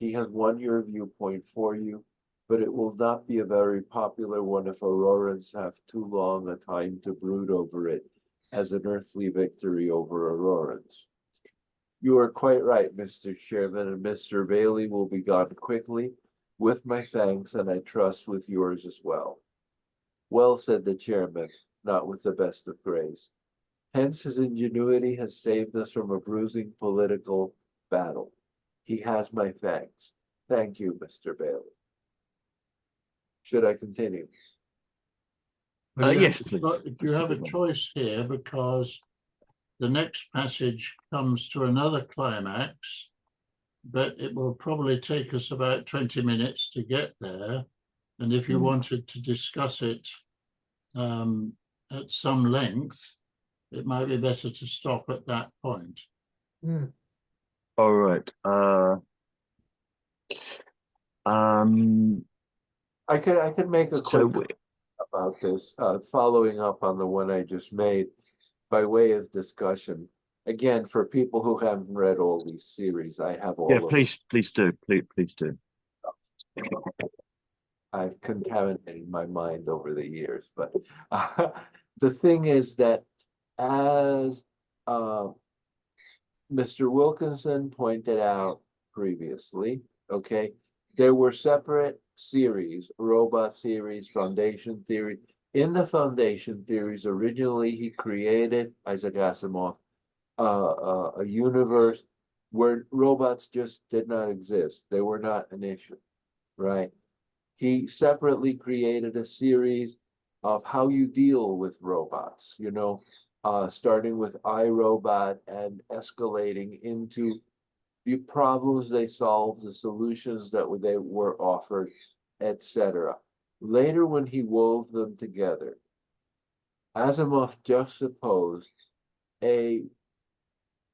He has won your viewpoint for you, but it will not be a very popular one if Aurorans have too long a time to brood over it as an earthly victory over Aurorans. You are quite right, Mr. Chairman, and Mr. Bailey will be gone quickly, with my thanks, and I trust with yours as well. Well, said the chairman, not with the best of grace. Hence his ingenuity has saved us from a bruising political battle. He has my thanks. Thank you, Mr. Bailey. Should I continue? Well, Yes, please. You have a choice here because the next passage comes to another climax, but it will probably take us about 20 minutes to get there. And if you wanted to discuss it at some length, it might be better to stop at that point. All right. I could make a quick about this, following up on the one I just made by way of discussion. Again, for people who haven't read all these series, I have all of please do. Please do. I've contaminated my mind over the years, but the thing is that as Mr. Wilkinson pointed out previously, okay, there were separate series, robot series, foundation theory. In the foundation theories, originally he created, Isaac Asimov, a universe where robots just did not exist. They were not an issue, right? He separately created a series of how you deal with robots, you know, starting with iRobot and escalating into the problems they solved, the solutions that they were offered, etc. Later, when he wove them together, Asimov juxtaposed a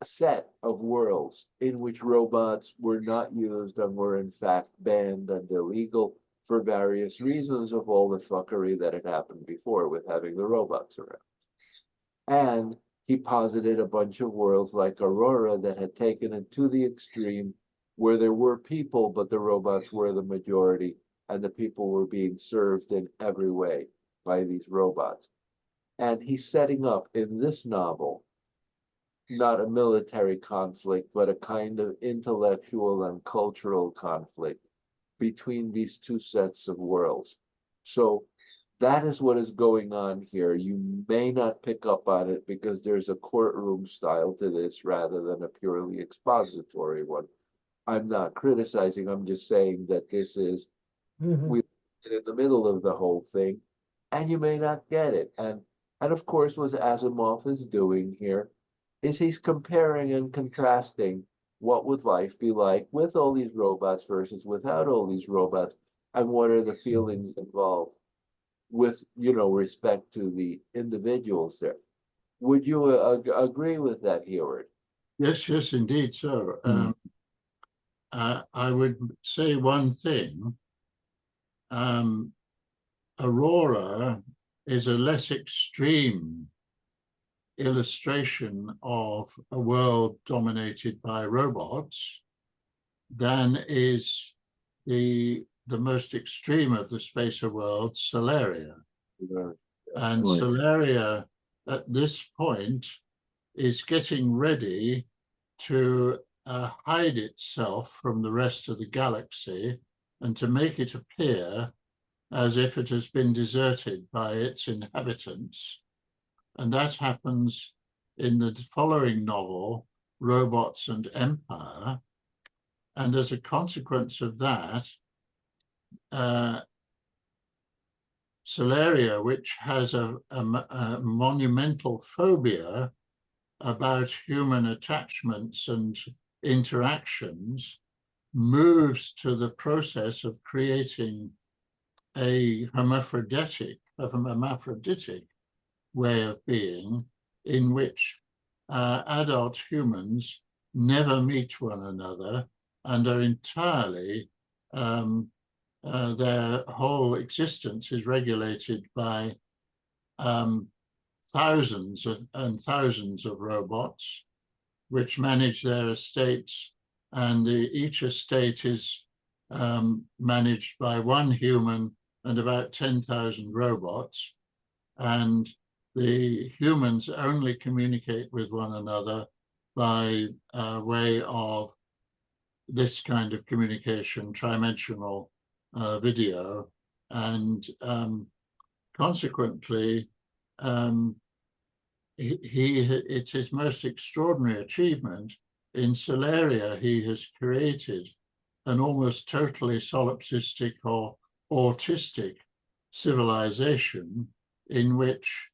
set of worlds in which robots were not used and were in fact banned and illegal for various reasons of all the fuckery that had happened before with having the robots around. And he posited a bunch of worlds like Aurora that had taken it to the extreme where there were people, but the robots were the majority and the people were being served in every way by these robots. And he's setting up in this novel not a military conflict, but a kind of intellectual and cultural conflict between these two sets of worlds. So that is what is going on here. You may not pick up on it because there's a courtroom style to this rather than a purely expository one. I'm not criticizing, I'm just saying that this is, we're in the middle of the whole thing, and you may not get it. And of course, what Asimov is doing here is he's comparing and contrasting what would life be like with all these robots versus without all these robots, and what are the feelings involved with, you know, respect to the individuals there. Would you agree with that, Heward? Yes, yes, indeed. So I would say one thing. Aurora is a less extreme illustration of a world dominated by robots than is the most extreme of the spacer worlds, Soteria. And Right. Soteria at this point is getting ready to hide itself from the rest of the galaxy and to make it appear as if it has been deserted by its inhabitants. And that happens in the following novel, Robots and Empire. And as a consequence of that, Soteria, which has a monumental phobia about human attachments and interactions, moves to the process of creating a hermaphroditic way of being, in which adult humans never meet one another and are entirely, their whole existence is regulated by thousands and thousands of robots which manage their estates, and each estate is managed by one human and about 10,000 robots, and the humans only communicate with one another by way of this kind of communication, tridimensional video, and consequently, it's his most extraordinary achievement. In Soteria, he has created an almost totally solipsistic or autistic civilization in which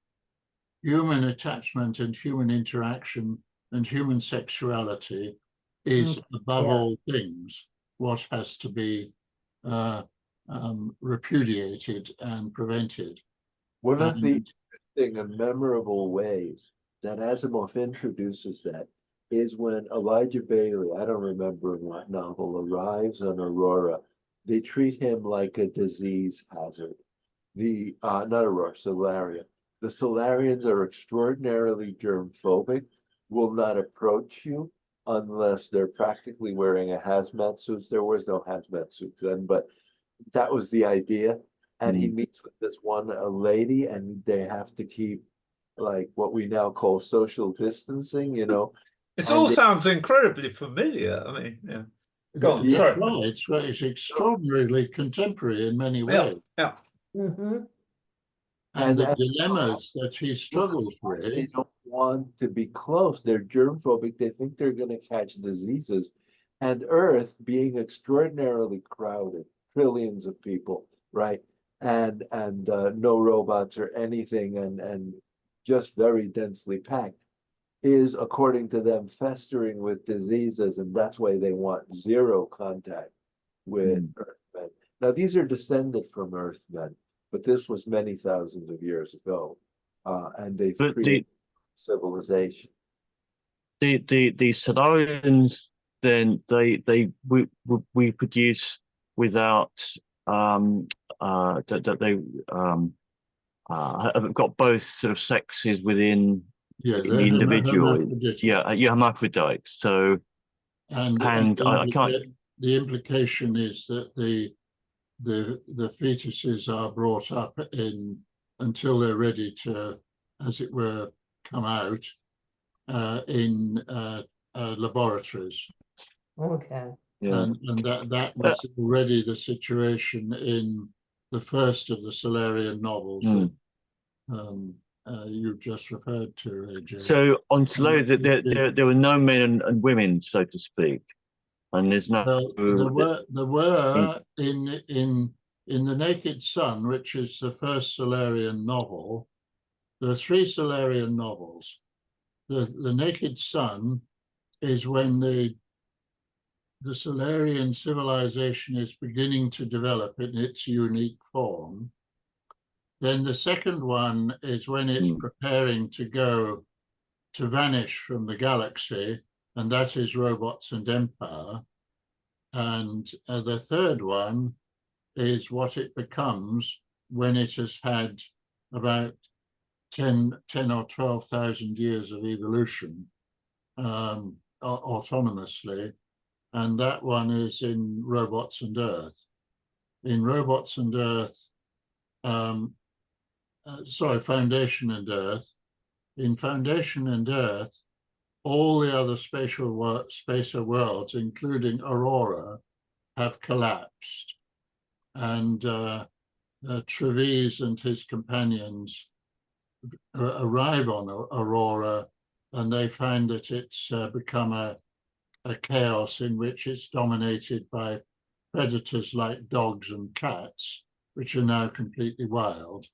human attachment and human interaction and human sexuality is above all things what has to be repudiated and prevented. One of the interesting and memorable ways that Asimov introduces that is when Elijah Bailey, I don't remember in what novel, arrives on Aurora. They treat him like a disease hazard. The not Aurora, Soteria. The Solarians are extraordinarily germ-phobic, will not approach you unless they're practically wearing a hazmat suit. There was no hazmat suit then, but that was the idea. And he meets with this one lady, and they have to keep like what we now call social distancing, you know. This all sounds incredibly familiar. I mean, yeah. Go on, That's sorry. right. It's extraordinarily contemporary in many ways. Yeah. And the dilemmas that he struggles with. They don't want to be close. They're germ-phobic. They think they're going to catch diseases. And Earth, being extraordinarily crowded, trillions of people, right? And no robots or anything, and just very densely packed, is, according to them, festering with diseases, and that's why they want zero contact with Earthmen. Now, these are descended from Earthmen, but this was many thousands of years ago, and they created civilization. The Solarians, then we produce without have got both sort of sexes within the individual. Hermaphrodites. So, and I can't. The implication is that the fetuses are brought up until they're ready to, as it were, come out in laboratories. Okay. Yeah. And that was already the situation in the first of the Solarian novels that you just referred to, AJ. So on Soteria, there were no men and women, so to speak, and there's no. Well, there were in The Naked Sun, which is the first Solarian novel. There are 3 Solarian novels. The Naked Sun is when the Solarian civilization is beginning to develop in its unique form. Then the second one is when it's preparing to vanish from the galaxy, and that is Robots and Empire. And the third one is what it becomes when it has had about 10 or 12,000 years of evolution autonomously. And that one is in Robots and Earth. In Robots and Earth, Foundation and Earth. In Foundation and Earth, all the other spacer worlds, including Aurora, have collapsed. And Treves and his companions arrive on Aurora, and they find that it's become a chaos in which it's dominated by predators like dogs and cats, which are now completely wild,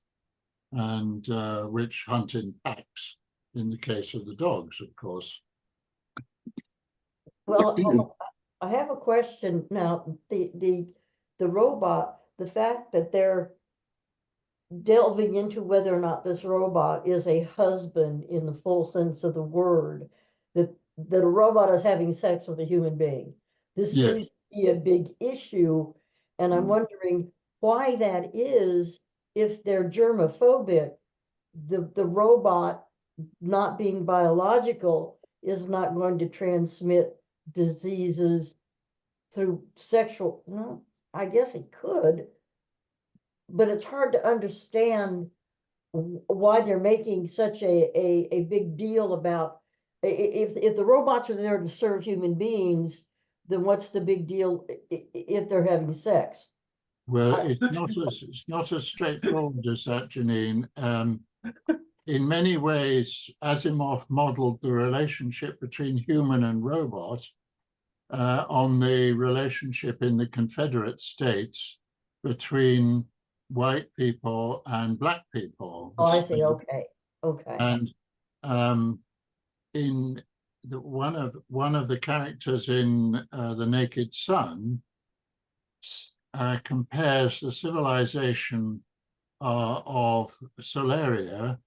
and which hunt in packs in the case of the dogs, of course. Well, I have a question now. The robot, the fact that they're delving into whether or not this robot is a husband in the full sense of the word, that a robot is having sex with a human being. This Yes. seems to be a big issue, and I'm wondering why that is. If they're germophobic, the robot, not being biological, is not going to transmit diseases through sexual. Well, I guess it could, but it's hard to understand why they're making such a big deal about, if the robots are there to serve human beings, then what's the big deal if they're having sex? Well, it's not as straightforward as that, Janine. In many ways, Asimov modeled the relationship between human and robot on the relationship in the Confederate States between white people and black people. Oh, I see. Okay. And in one of the characters in The Naked Sun compares the civilization of Soteria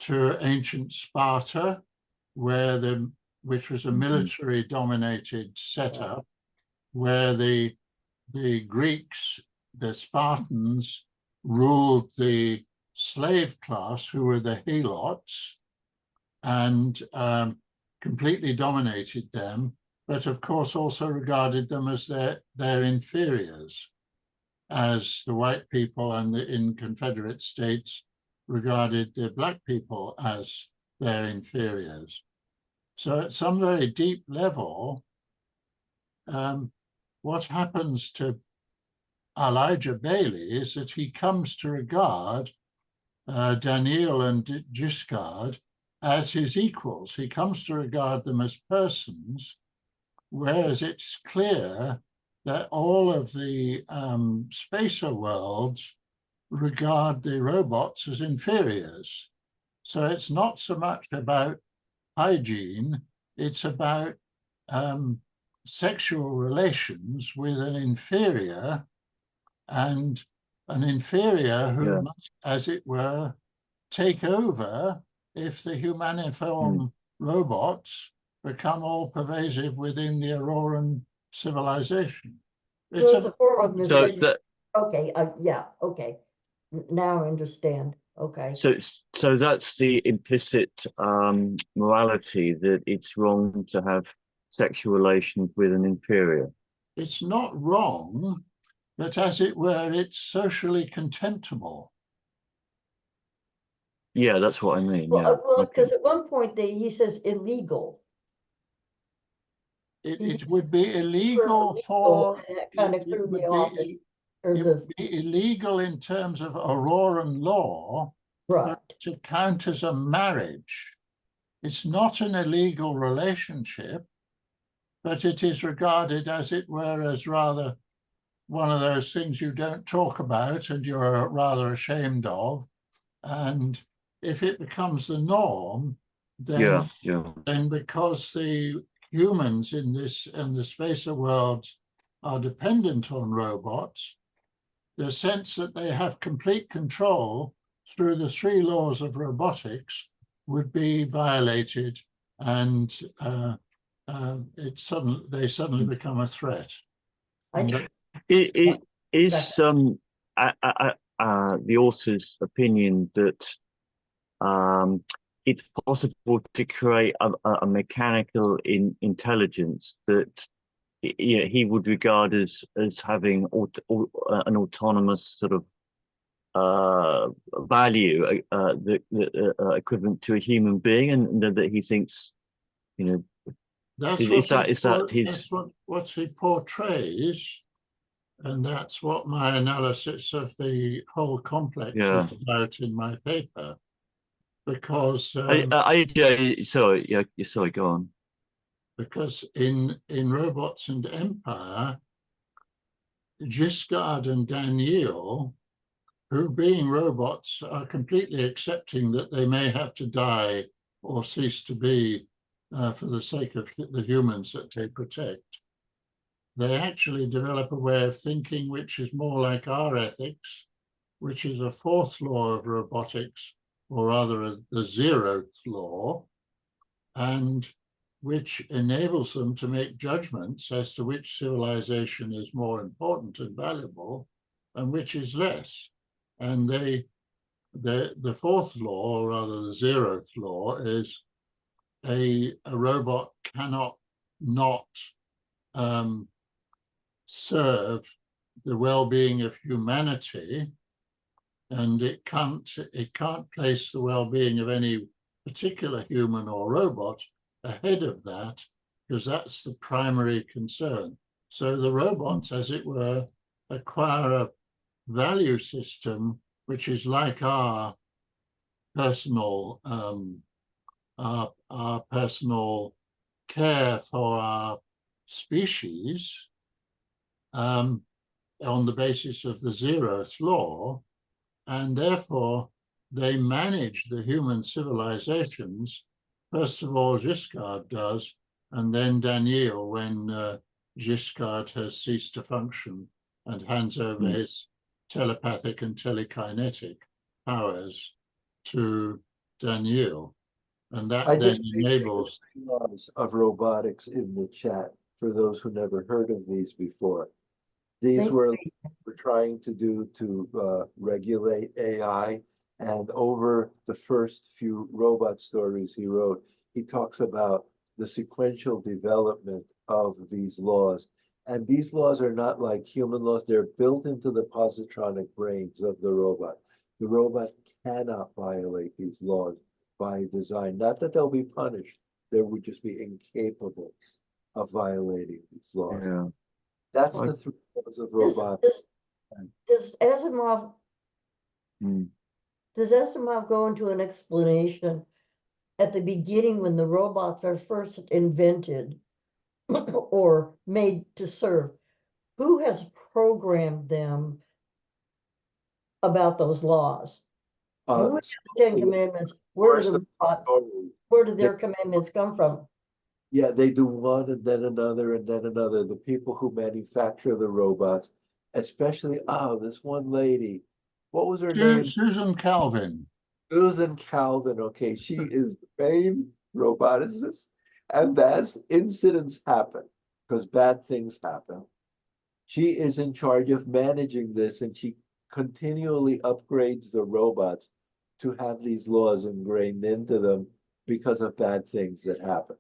to ancient Sparta, which was a military-dominated setup, where the Greeks, the Spartans, ruled the slave class, who were the helots, and completely dominated them, but of course also regarded them as their inferiors, as the white people and in Confederate States regarded the black people as their inferiors. So at some very deep level, what happens to Elijah Bailey is that he comes to regard Daniel and Giscard as his equals. He comes to regard them as persons, whereas it's clear that all of the spacer worlds regard the robots as inferiors. So it's not so much about hygiene, it's about sexual relations with an inferior, and an inferior who might, as it were, take over if the humaniform robots become all pervasive within the Auroran civilization. It's a form of so okay, yeah, okay. Now I understand. Okay. So that's the implicit morality, that it's wrong to have sexual relations with an inferior. It's not wrong, but as it were, it's socially contemptible. Yeah, that's what I mean. Well, because at one point he says illegal. It would be illegal for kind of threw me off. It would be illegal in terms of Auroran law, right, to count as a marriage. It's not an illegal relationship, but it is regarded, as it were, as rather one of those things you don't talk about and you're rather ashamed of. And if it becomes the norm, then, then because the humans in the spacer worlds are dependent on robots, the sense that they have complete control through the three laws of robotics would be violated, and they suddenly become a threat. It is the author's opinion that it's possible to create a mechanical intelligence that he would regard as having an autonomous sort of value equivalent to a human being, and that he thinks, that's what he portrays, and that's what my analysis of the whole complex is about in my paper. Because sorry, go on. Because in Robots and Empire, Giscard and Daniel, who being robots are completely accepting that they may have to die or cease to be for the sake of the humans that they protect, they actually develop a way of thinking which is more like our ethics, which is a fourth law of robotics, or rather the zeroth law, and which enables them to make judgments as to which civilization is more important and valuable and which is less. And the fourth law, or rather the zeroth law, is a robot cannot not serve the well-being of humanity, and it can't place the well-being of any particular human or robot ahead of that, because that's the primary concern. So the robots, as it were, acquire a value system which is like our personal our personal care for our species, on the basis of the zeroth law, and therefore they manage the human civilizations. First of all, Giscard does, and then Daniel, when Giscard has ceased to function and hands over his telepathic and telekinetic powers to Daniel. And that then enables laws of robotics in the chat for those who never heard of these before. These were trying to do to regulate AI, and over the first few robot stories he wrote, he talks about the sequential development of these laws. And these laws are not like human laws, they're built into the positronic brains of the robot. The robot cannot violate these laws by design. Not that they'll be punished, they would just be incapable of violating these laws. Yeah. That's the three laws of robotics. Does Asimov go into an explanation at the beginning when the robots are first invented or made to serve? Who has programmed them about those laws? Who has the 10 Commandments? Where do the robots, where do their commandments come from? Yeah, they do one and then another and then another. The people who manufacture the robots, especially, this one lady, what was her name? Susan Calvin. Susan Calvin, okay, she is the main roboticist, and as incidents happen, because bad things happen, she is in charge of managing this, and she continually upgrades the robots to have these laws ingrained into them because of bad things that happen.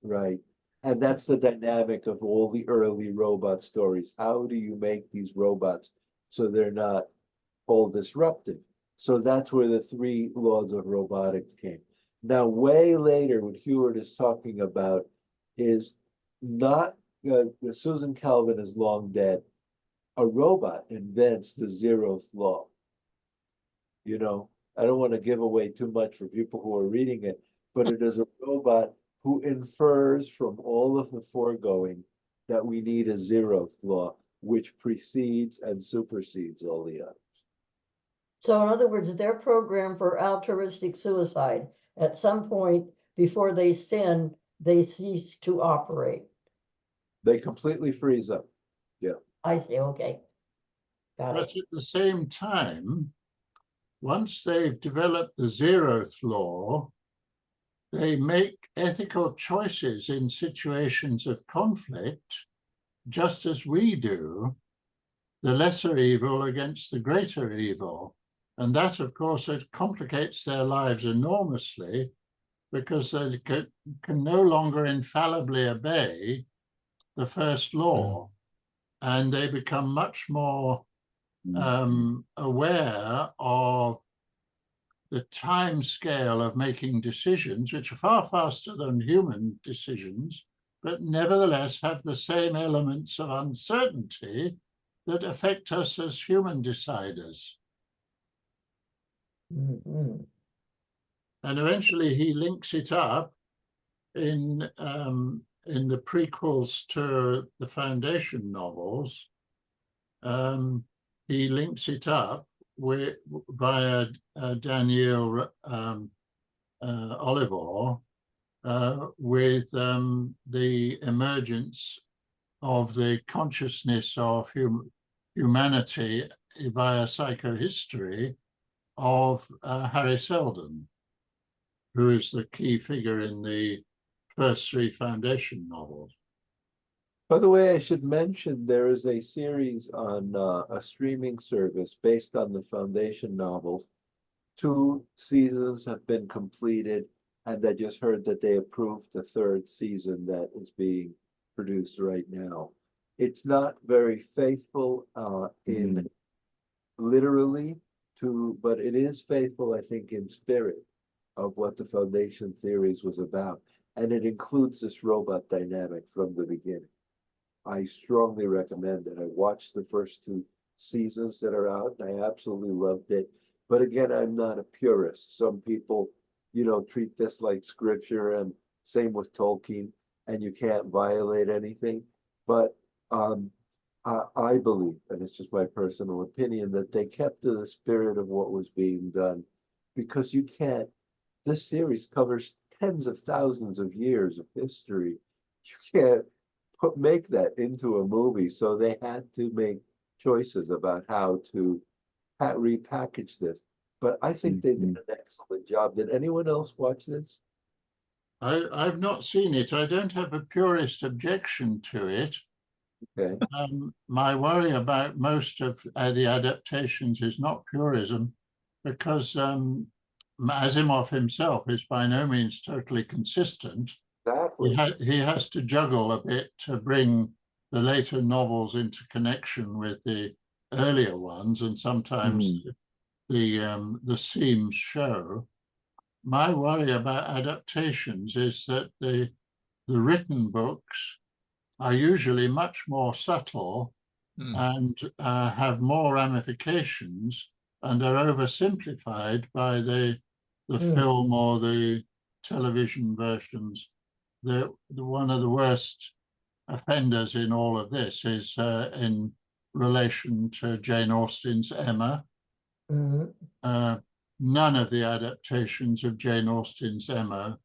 Right. And that's the dynamic of all the early robot stories. How do you make these robots so they're not all disruptive? So that's where the three laws of robotics came. Now, way later, what Heward is talking about is not, Susan Calvin is long dead. A robot invents the zeroth law. You know, I don't want to give away too much for people who are reading it, but it is a robot who infers from all of the foregoing that we need a zeroth law, which precedes and supersedes all the others. So in other words, they're programmed for altruistic suicide. At some point before they sin, they cease to operate. They completely freeze up. Yeah. I see, okay. Got But it. at the same time, once they've developed the zeroth law, they make ethical choices in situations of conflict, just as we do, the lesser evil against the greater evil. And that, of course, it complicates their lives enormously, because they can no longer infallibly obey the first law, and they become much more aware of the time scale of making decisions, which are far faster than human decisions, but nevertheless have the same elements of uncertainty that affect us as human deciders. Mm-hmm. And eventually he links it up in the prequels to the Foundation novels. He links it up via Daniel Oliver with the emergence of the consciousness of humanity via psychohistory of Harry Seldon, who is the key figure in the first three Foundation novels. By the way, I should mention there is a series on a streaming service based on the Foundation novels. 2 seasons have been completed, and I just heard that they approved the 3rd season that is being produced right now. It's not very faithful in literally but it is faithful, I think, in spirit of what the Foundation theories was about. And it includes this robot dynamic from the beginning. I strongly recommend it. I watched the first 2 seasons that are out, and I absolutely loved it. But again, I'm not a purist. Some people, treat this like scripture, and same with Tolkien, and you can't violate anything. But I believe, and it's just my personal opinion, that they kept to the spirit of what was being done, because this series covers tens of thousands of years of history. You can't make that into a movie, so they had to make choices about how to repackage this. But I think they did an excellent job. Did anyone else watch this? I've not seen it. I don't have a purist objection to it. Okay. My worry about most of the adaptations is not purism, because Asimov himself is by no means totally consistent. Exactly. He has to juggle a bit to bring the later novels into connection with the earlier ones, and sometimes the seams show. My worry about adaptations is that the written books are usually much more subtle and have more ramifications, and are oversimplified by the film or the television versions. One of the worst offenders in all of this is in relation to Jane Austen's Emma. None of the adaptations of Jane Austen's Emma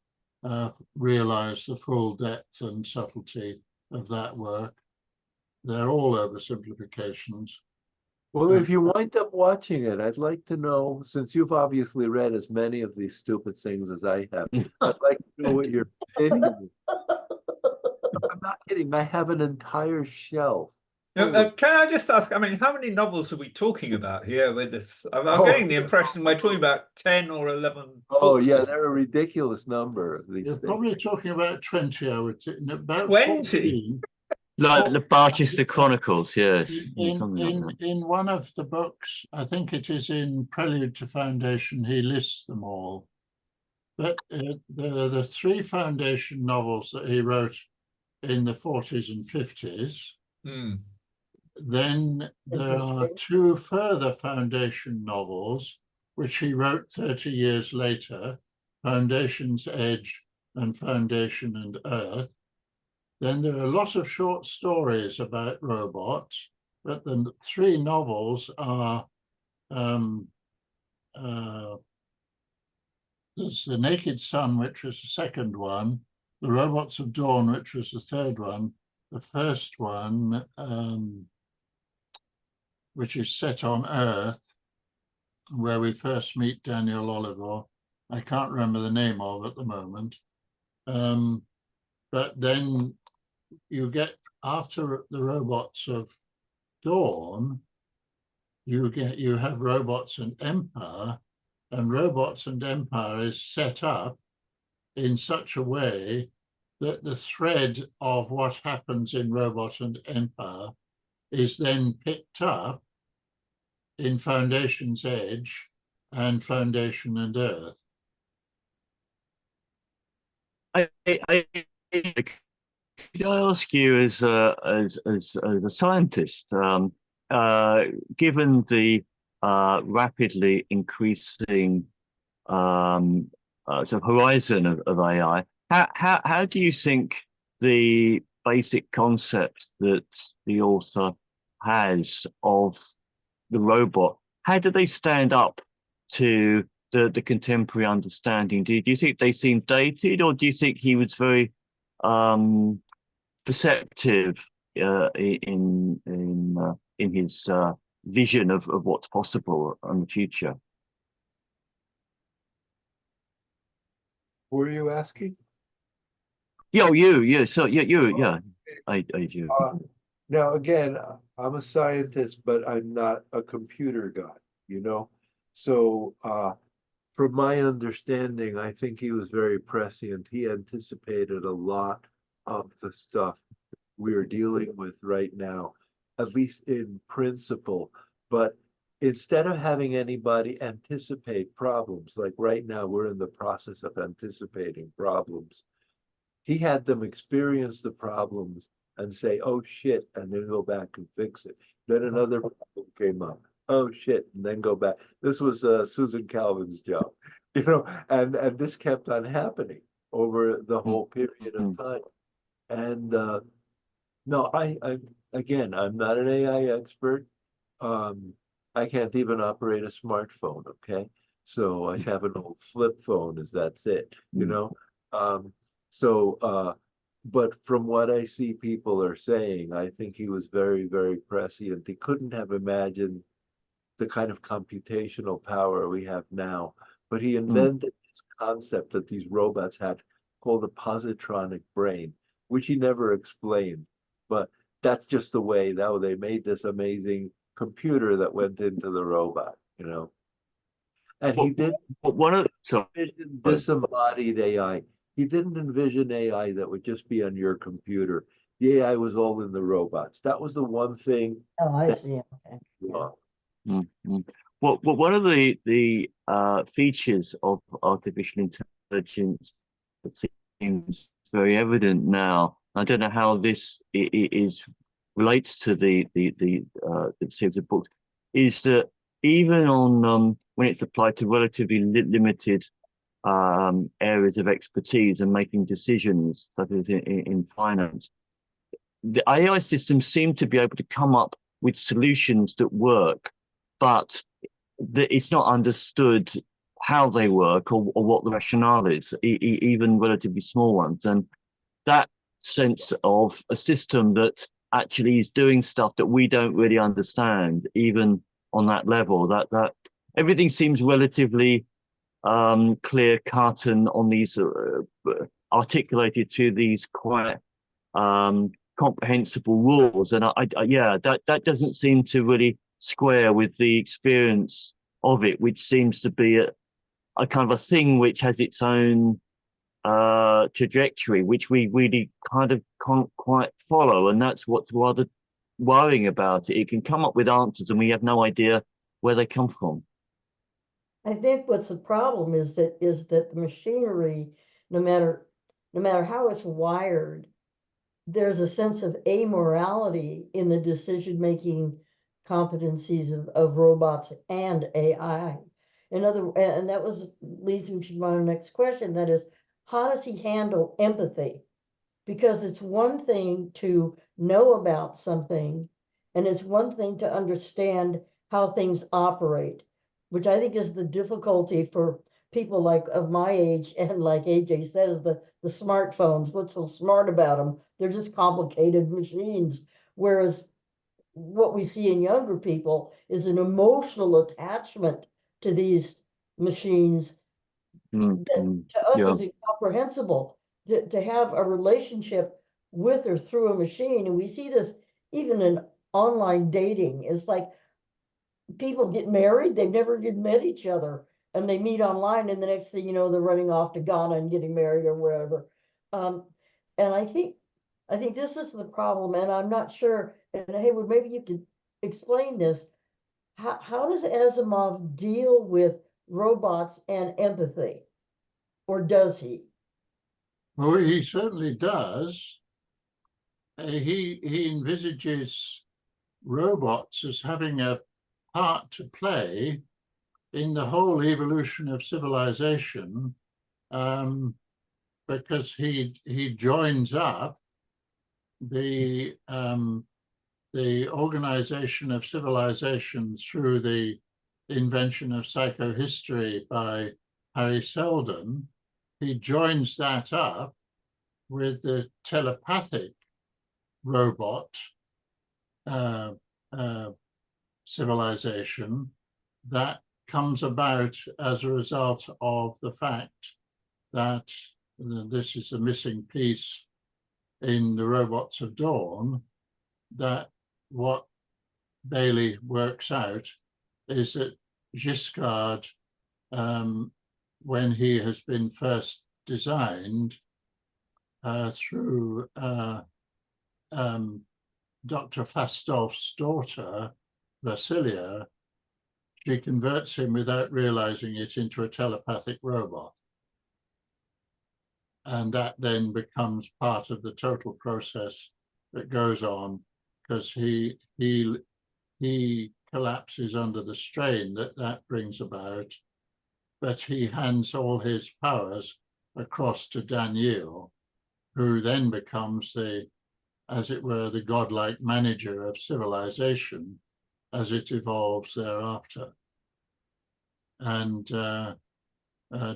realize the full depth and subtlety of that work. They're all oversimplifications. Well, if you wind up watching it, I'd like to know, since you've obviously read as many of these stupid things as I have, I'd like to know what your opinion is. I'm not kidding. I have an entire shelf. Can I just ask, how many novels are we talking about here with this? I'm getting the impression we're talking about 10 or 11 Oh, books. yeah, they're a ridiculous number of these You're things. probably talking about 20, I would say. About 20? 14. Like the Barchester Chronicles, yes. In one of the books, I think it is in Prelude to Foundation, he lists them all. But the 3 Foundation novels that he wrote in the 40s and 50s, then there are 2 further Foundation novels, which he wrote 30 years later, Foundation's Edge and Foundation and Earth. Then there are a lot of short stories about robots, but the 3 novels are, there's The Naked Sun, which was the second one, The Robots of Dawn, which was the third one, the first one, which is set on Earth, where we first meet Daniel Oliver. I can't remember the name of at the moment. But then you get, after the Robots of Dawn, you have Robots and Empire, and Robots and Empire is set up in such a way that the thread of what happens in Robot and Empire is then picked up in Foundation's Edge and Foundation and Earth. Could I ask you, as a scientist, given the rapidly increasing sort of horizon of AI, how do you think the basic concept that the author has of the robot, how do they stand up to the contemporary understanding? Do you think they seem dated, or do you think he was very perceptive in his vision of what's possible in the future. Were you asking? Yeah, yeah. I do. Now, again, I'm a scientist, but I'm not a computer guy, you know? So, from my understanding, I think he was very prescient. He anticipated a lot of the stuff we're dealing with right now, at least in principle. But instead of having anybody anticipate problems, like right now, we're in the process of anticipating problems. He had them experience the problems and say, oh shit, and then go back and fix it. Then another problem came up. Oh shit, and then go back. This was Susan Calvin's job, you know, and this kept on happening over the whole period of time. And no, again, I'm not an AI expert. I can't even operate a smartphone, okay? So I have an old flip phone, that's it, you know? But from what I see people are saying, I think he was very, very prescient. He couldn't have imagined the kind of computational power we have now. But he invented this concept that these robots had called a positronic brain, which he never explained. But that's just the way now they made this amazing computer that went into the robot, you know. And he did envision disembodied AI. He didn't envision AI that would just be on your computer. The AI was all in the robots. That was the one thing. Oh, I see. Okay. Well, one of the features of artificial intelligence that seems very evident now. I don't know how this relates to the series of books. Is that even on when it's applied to relatively limited areas of expertise and making decisions, such as in finance, the AI systems seem to be able to come up with solutions that work, but it's not understood how they work or what the rationale is, even relatively small ones. And that sense of a system that actually is doing stuff that we don't really understand, even on that level, that everything seems relatively clear cut and on these articulated to these quite comprehensible rules. And that doesn't seem to really square with the experience of it, which seems to be a kind of a thing which has its own trajectory, which we really kind of can't quite follow. And that's what's rather worrying about it. It can come up with answers and we have no idea where they come from. I think what's the problem is that the machinery, no matter how it's wired, there's a sense of amorality in the decision-making competencies of robots and AI. And that leads me to my next question. That is, how does he handle empathy? Because it's one thing to know about something, and it's one thing to understand how things operate, which I think is the difficulty for people like of my age, and like AJ says, the smartphones. What's so smart about them? They're just complicated machines. Whereas what we see in younger people is an emotional attachment to these machines that to us is incomprehensible. To have a relationship with or through a machine, and we see this even in online dating. It's like people get married, they've never even met each other, and they meet online, and the next thing you know, they're running off to Ghana and getting married or wherever. And I think this is the problem, and I'm not sure. And Heywood, maybe you could explain this. How does Asimov deal with robots and empathy, or does he? Well, he certainly does. He envisages robots as having a part to play in the whole evolution of civilization, because he joins up the organization of civilization through the invention of psychohistory by Harry Seldon. He joins that up with the telepathic robot civilization that comes about as a result of the fact that this is the missing piece in the Robots of Dawn, that what Bailey works out is that Giscard, when he has been first designed through Dr. Fastolf's daughter, Vasilia, she converts him without realizing it into a telepathic robot. And that then becomes part of the total process that goes on, because he collapses under the strain that brings about, but he hands all his powers across to Daniel, who then becomes the, as it were, the godlike manager of civilization as it evolves thereafter. And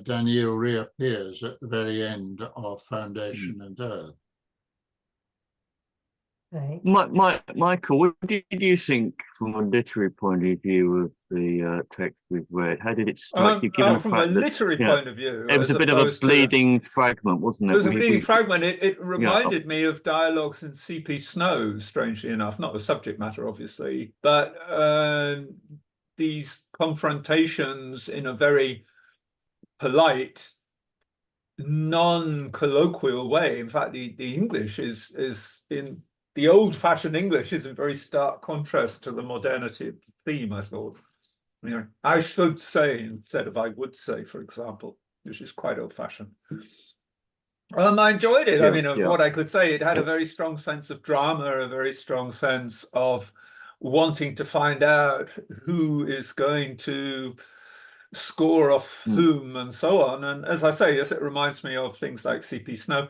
Daniel reappears at the very end of Foundation and Earth. Okay. Michael, what did you think from a literary point of view of the text we've read? How did it strike you, given the from fact a literary that, point of view, it was a bit of a bleeding fragment, wasn't it? It was a bleeding fragment. It reminded me of dialogues in C.P. Snow, strangely enough, not the subject matter, obviously, but these confrontations in a very polite, non-colloquial way. In fact, the English is in the old-fashioned English is in very stark contrast to the modernity of the theme, I thought. You know, I should say instead of I would say, for example, which is quite old-fashioned. I enjoyed it. Yeah, I mean, yeah. what I could say, it had a very strong sense of drama, a very strong sense of wanting to find out who is going to score off whom and so on. And as I say, yes, it reminds me of things like C.P. Snow.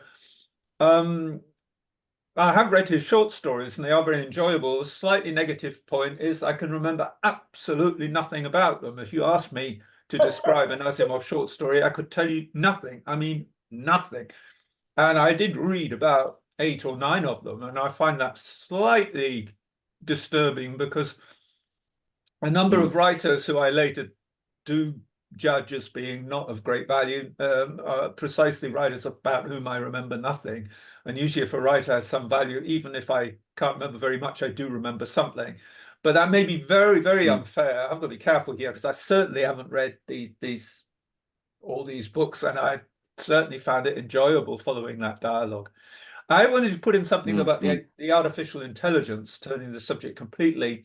I have read his short stories and they are very enjoyable. The slightly negative point is I can remember absolutely nothing about them. If you asked me to describe an Asimov short story, I could tell you nothing. I mean, nothing. And I did read about 8 or 9 of them, and I find that slightly disturbing because a number of writers who I later do judge as being not of great value are precisely writers about whom I remember nothing. And usually if a writer has some value, even if I can't remember very much, I do remember something. But that may be very, very unfair. I've got to be careful here because I certainly haven't read all these books, and I certainly found it enjoyable following that dialogue. I wanted to put in something about the artificial intelligence, turning the subject completely.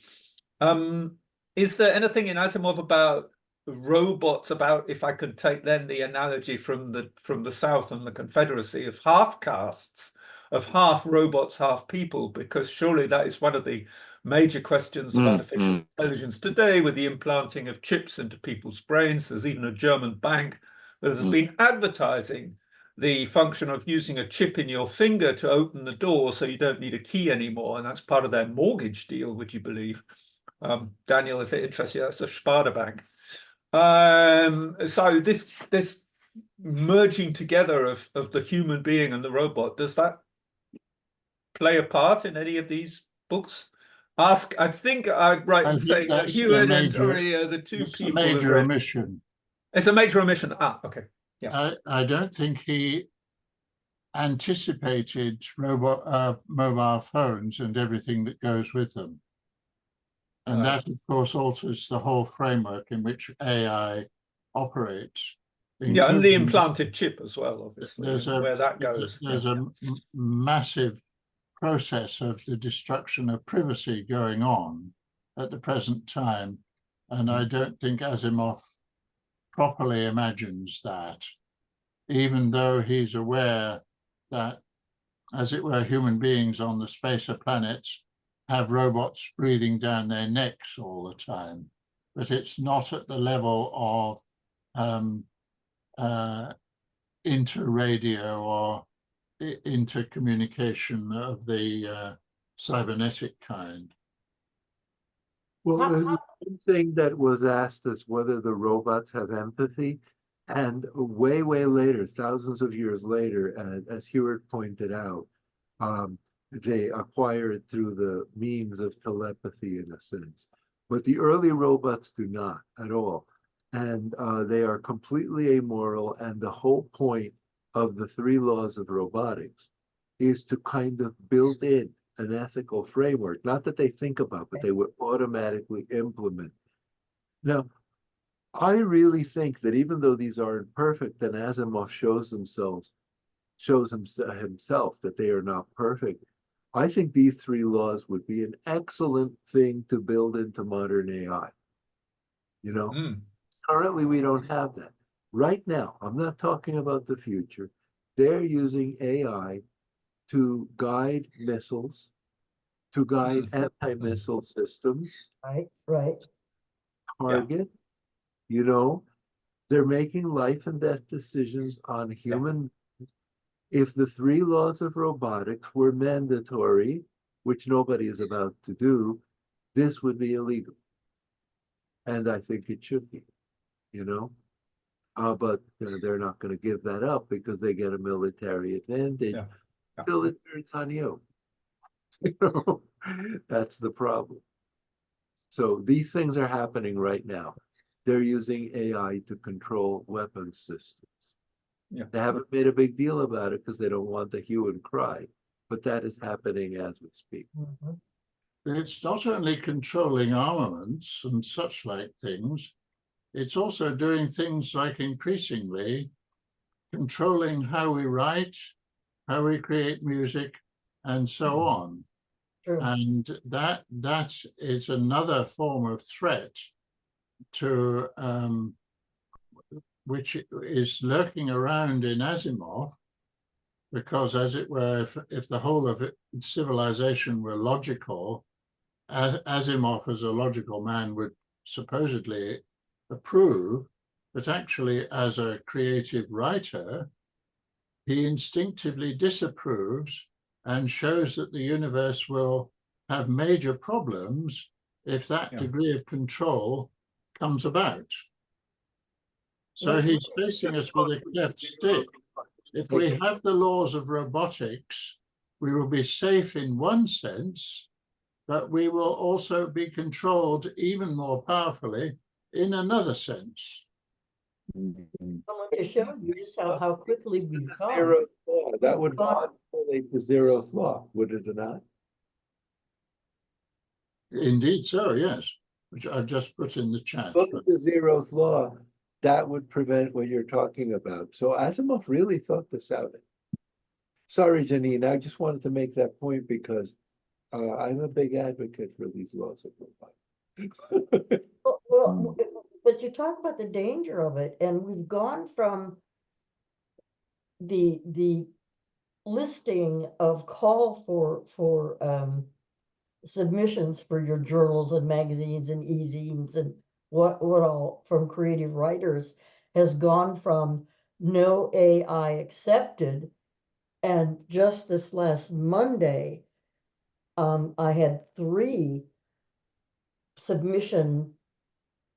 Is there anything in Asimov about robots, about, if I could take then the analogy from the South and the Confederacy, of half castes, of half robots, half people? Because surely that is one of the major questions of artificial intelligence today, with the implanting of chips into people's brains. There's even a German bank that has been advertising the function of using a chip in your finger to open the door so you don't need a key anymore. And that's part of their mortgage deal, would you believe? Daniel, if it interests you, that's a Sparda bank. So this merging together of the human being and the robot, does that play a part in any of these books? I think I'd right in saying that Heward and Soteria are the two people. It's a major omission. It's a major omission. Okay. Yeah. I don't think he anticipated mobile phones and everything that goes with them. And that, of course, alters the whole framework in which AI operates. Yeah, and the implanted chip as well, obviously, where that goes. There's a massive process of the destruction of privacy going on at the present time. And I don't think Asimov properly imagines that, even though he's aware that, as it were, human beings on the spacer planets have robots breathing down their necks all the time. But it's not at the level of inter-radio or intercommunication of the cybernetic kind. Well, one thing that was asked is whether the robots have empathy. And way, way later, thousands of years later, as Heward pointed out, they acquire it through the means of telepathy, in a sense. But the early robots do not at all. And they are completely amoral. And the whole point of the 3 laws of robotics is to kind of build in an ethical framework, not that they think about, but they would automatically implement. Now, I really think that even though these aren't perfect, and Asimov shows himself that they are not perfect, I think these 3 laws would be an excellent thing to build into modern AI. You know, currently we don't have that. Right now, I'm not talking about the future. They're using AI to guide missiles, to guide anti-missile systems, Right. target, you know, they're making life and death decisions on human. If the 3 laws of robotics were mandatory, which nobody is about to do, this would be illegal. And I think it should be, you know. But they're not going to give that up because they get a military advantage. Till it turns on you. You know, that's the problem. So these things are happening right now. They're using AI to control weapons systems. They haven't made a big deal about it because they don't want the hue and cry, but that is happening as we speak. It's not only controlling armaments and such like things, it's also doing things like increasingly controlling how we write, how we create music, and so on. True. And that is another form of threat to which is lurking around in Asimov, because, as it were, if the whole of civilization were logical, Asimov as a logical man would supposedly approve, but actually as a creative writer, he instinctively disapproves and shows that the universe will have major problems if that degree of control comes about. So he's facing us with a cleft stick. If we have the laws of robotics, we will be safe in one sense, but we will also be controlled even more powerfully in another sense. I want to show you just how quickly we've gone. Zeroth law. That would violate the zeroth law, would it not? Indeed so, yes, which I've just put in the chat. Look at the zeroth law. That would prevent what you're talking about. So Asimov really thought this out. Sorry, Janine, I just wanted to make that point because I'm a big advocate for these laws of robotics. Well, but you talk about the danger of it, and we've gone from the listing of call for submissions for your journals and magazines and e-zines and what all from creative writers has gone from no AI accepted, and just this last Monday, I had 3 submission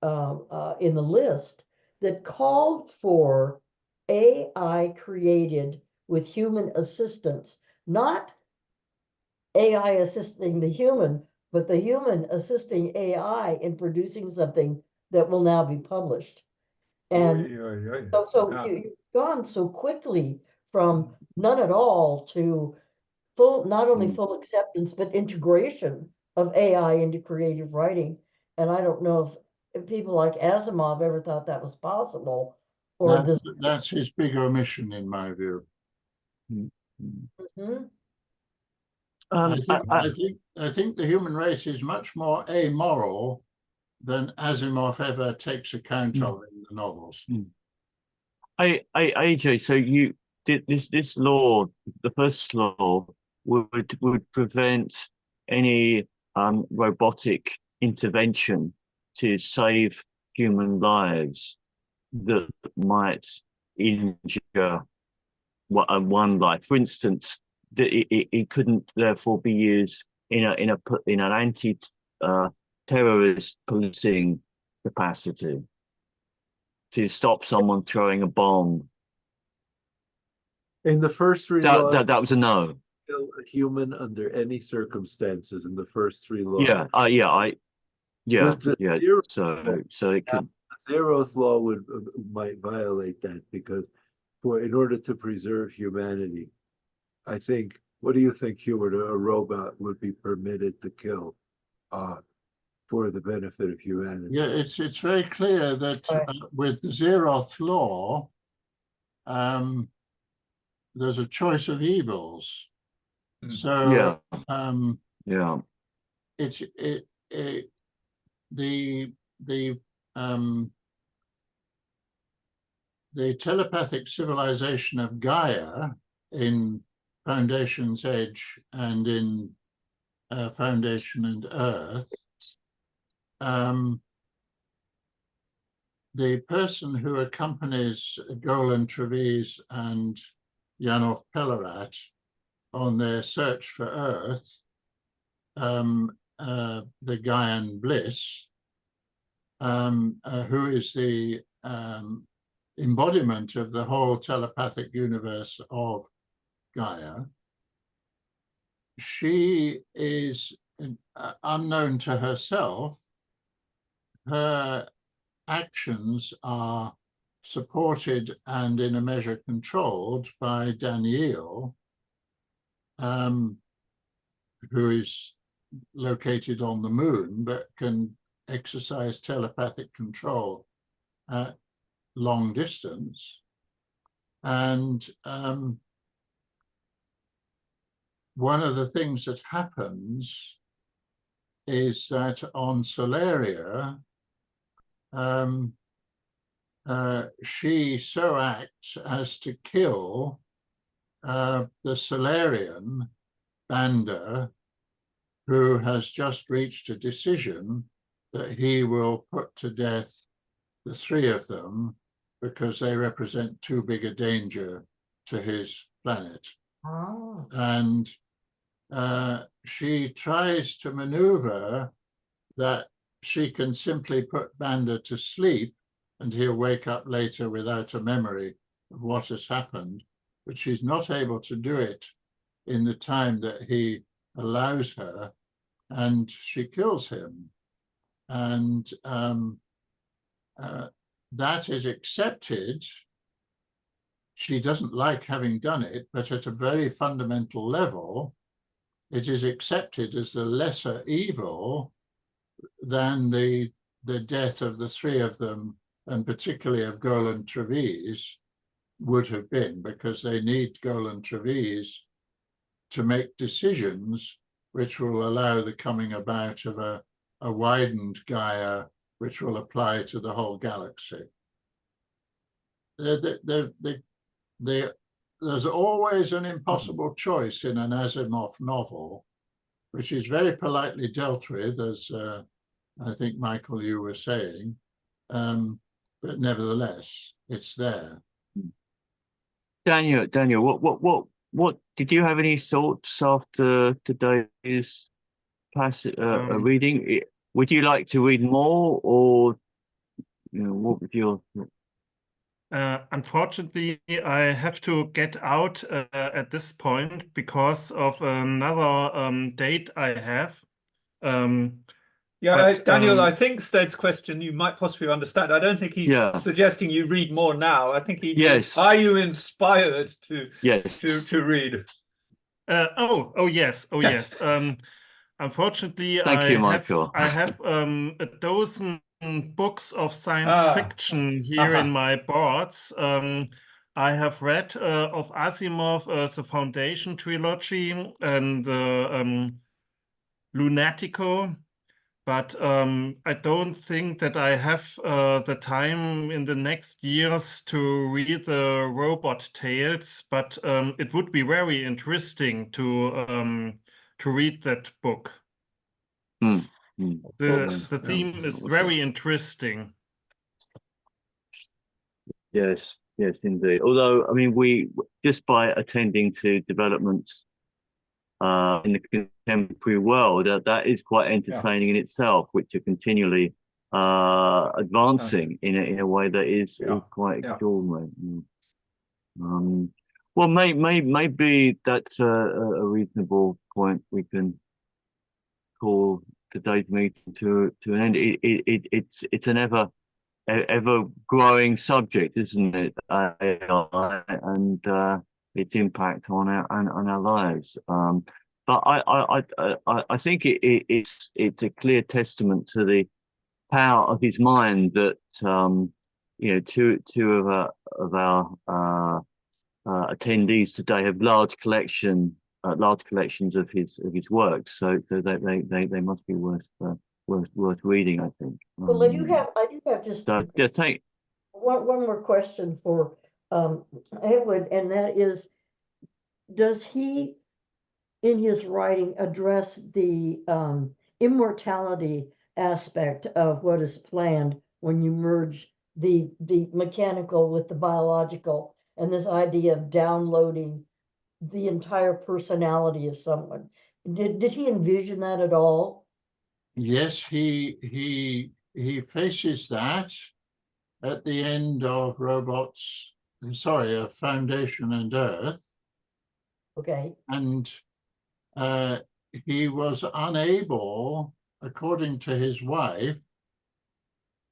in the list that called for AI created with human assistance, not AI assisting the human, but the human assisting AI in producing something that will now be published. And so you've gone so quickly from none at all to full, not only full acceptance, but integration of AI into creative writing. And I don't know if people like Asimov ever thought that was possible, or that's his big omission, in my view. I think the human race is much more amoral than Asimov ever takes account of in the novels. AJ, so you did this law, the first law would prevent any robotic intervention to save human lives that might injure one life. For instance, it couldn't therefore be used in an anti-terrorist policing capacity to stop someone throwing a bomb. In the first 3 laws, that was a no. Kill a human under any circumstances in the first 3 laws. Yeah, Yeah, With the yeah. zero, So it could. zeroth law would might violate that because in order to preserve humanity, I think. What do you think, Heward? A robot would be permitted to kill for the benefit of humanity? Yeah, it's very clear that with the zeroth law, there's a choice of evils. So yeah. It's the telepathic civilization of Gaia in Foundation's Edge and in Foundation and Earth, the person who accompanies Golan Trevize and Yanov Pellerat on their search for Earth, the Gaian Bliss, who is the embodiment of the whole telepathic universe of Gaia. She is unknown to herself. Her actions are supported and in a measure controlled by Daniel, who is located on the moon but can exercise telepathic control at long distance. And one of the things that happens is that on Soteria, she so acts as to kill the Solarian Banda, who has just reached a decision that he will put to death the three of them because they represent too big a danger to his planet. Oh. And she tries to maneuver that she can simply put Banda to sleep and he'll wake up later without a memory of what has happened, but she's not able to do it in the time that he allows her, and she kills him. And that is accepted. She doesn't like having done it, but at a very fundamental level, it is accepted as the lesser evil than the death of the three of them, and particularly of Golan Trevize, would have been, because they need Golan Trevize to make decisions which will allow the coming about of a widened Gaia, which will apply to the whole galaxy. There's always an impossible choice in an Asimov novel, which is very politely dealt with, as I think, Michael, you were saying, but nevertheless, it's there. Daniel, what did you have any thoughts after today's reading? Would you like to read more, or what would your? Unfortunately, I have to get out at this point because of another date I have. Daniel, I think Stead's question you might possibly understand. I don't think he's suggesting you read more now. I think are you inspired to read? Oh yes. Unfortunately, Thank you, Michael. I have a dozen books of science fiction here in my boards. I have read of Asimov, the Foundation trilogy and the Lunatico, but I don't think that I have the time in the next years to read the robot tales, but it would be very interesting to read that book. The theme is very interesting. Yes, indeed. Although, I mean, we just by attending to developments in the contemporary world, that is quite entertaining in itself, which are continually advancing in a way that is quite extraordinary. Well, maybe that's a reasonable point we can call today's meeting to an end. It's an ever growing subject, isn't it? AI and its impact on our lives. But I think it's a clear testament to the power of his mind that two of our attendees today have large collections of his works, so they must be worth reading, I think. Well, I do have just one more question for Edward, and that is, does he in his writing address the immortality aspect of what is planned when you merge the mechanical with the biological, and this idea of downloading the entire personality of someone? Did he envision that at all? Yes, he faces that at the end of Foundation and Earth. Okay. And he was unable, according to his wife,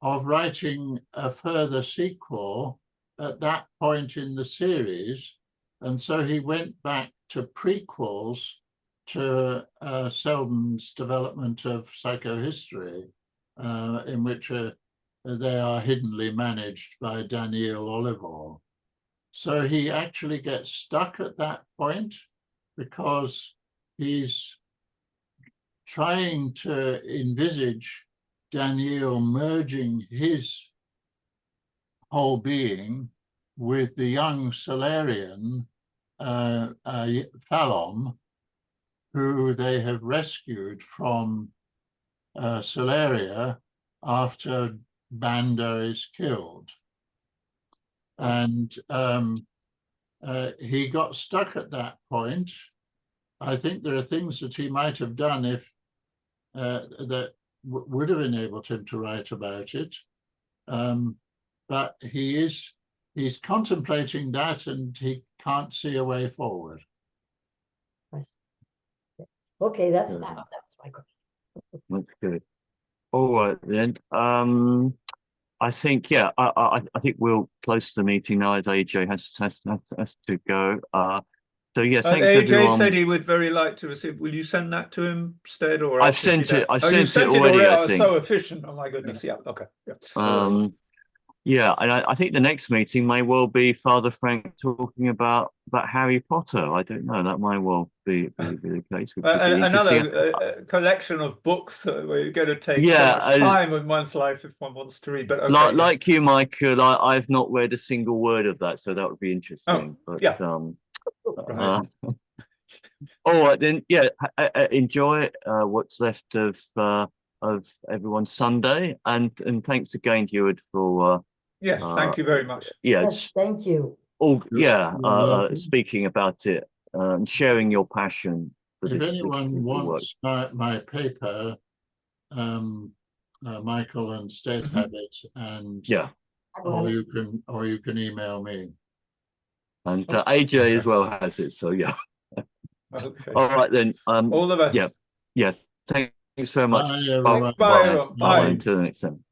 of writing a further sequel at that point in the series. And so he went back to prequels to Selden's development of psychohistory, in which they are hiddenly managed by Daniel Oliver. So he actually gets stuck at that point because he's trying to envisage Daniel merging his whole being with the young Solarian Phalom, who they have rescued from Soteria after Banda is killed. And he got stuck at that point. I think there are things that he might have done if that would have enabled him to write about it. But he's contemplating that, and he can't see a way forward. Okay, that's my question. That's good. All right then. I think I think we'll close the meeting now, as AJ has to go. So yeah, thanks AJ everyone. said he would very like to receive. Will you send that to him instead, or I've sent it. you sent it already. I Oh, think. so efficient. Oh my goodness. Yeah. Okay. Yeah. Yeah, and I think the next meeting may well be Father Frank talking about Harry Potter. I don't know. That might well be the case. Another collection of books where you're going to take so much time in one's life if one wants to read. But okay, like you, Michael, I've not read a single word of that, so that would be interesting. But yeah. Right. All right then. Yeah, enjoy what's left of everyone's Sunday, and thanks again, Heward, for. Yes, thank you very much. Yes, thank you. Speaking about it and sharing your passion. If anyone wants my paper, Michael and Stead have it, and or you can email me. And AJ as well has it, so yeah. Okay. All right then. All the best. Yeah. Thanks so much. Bye, everyone. Bye. Bye. Until the next time.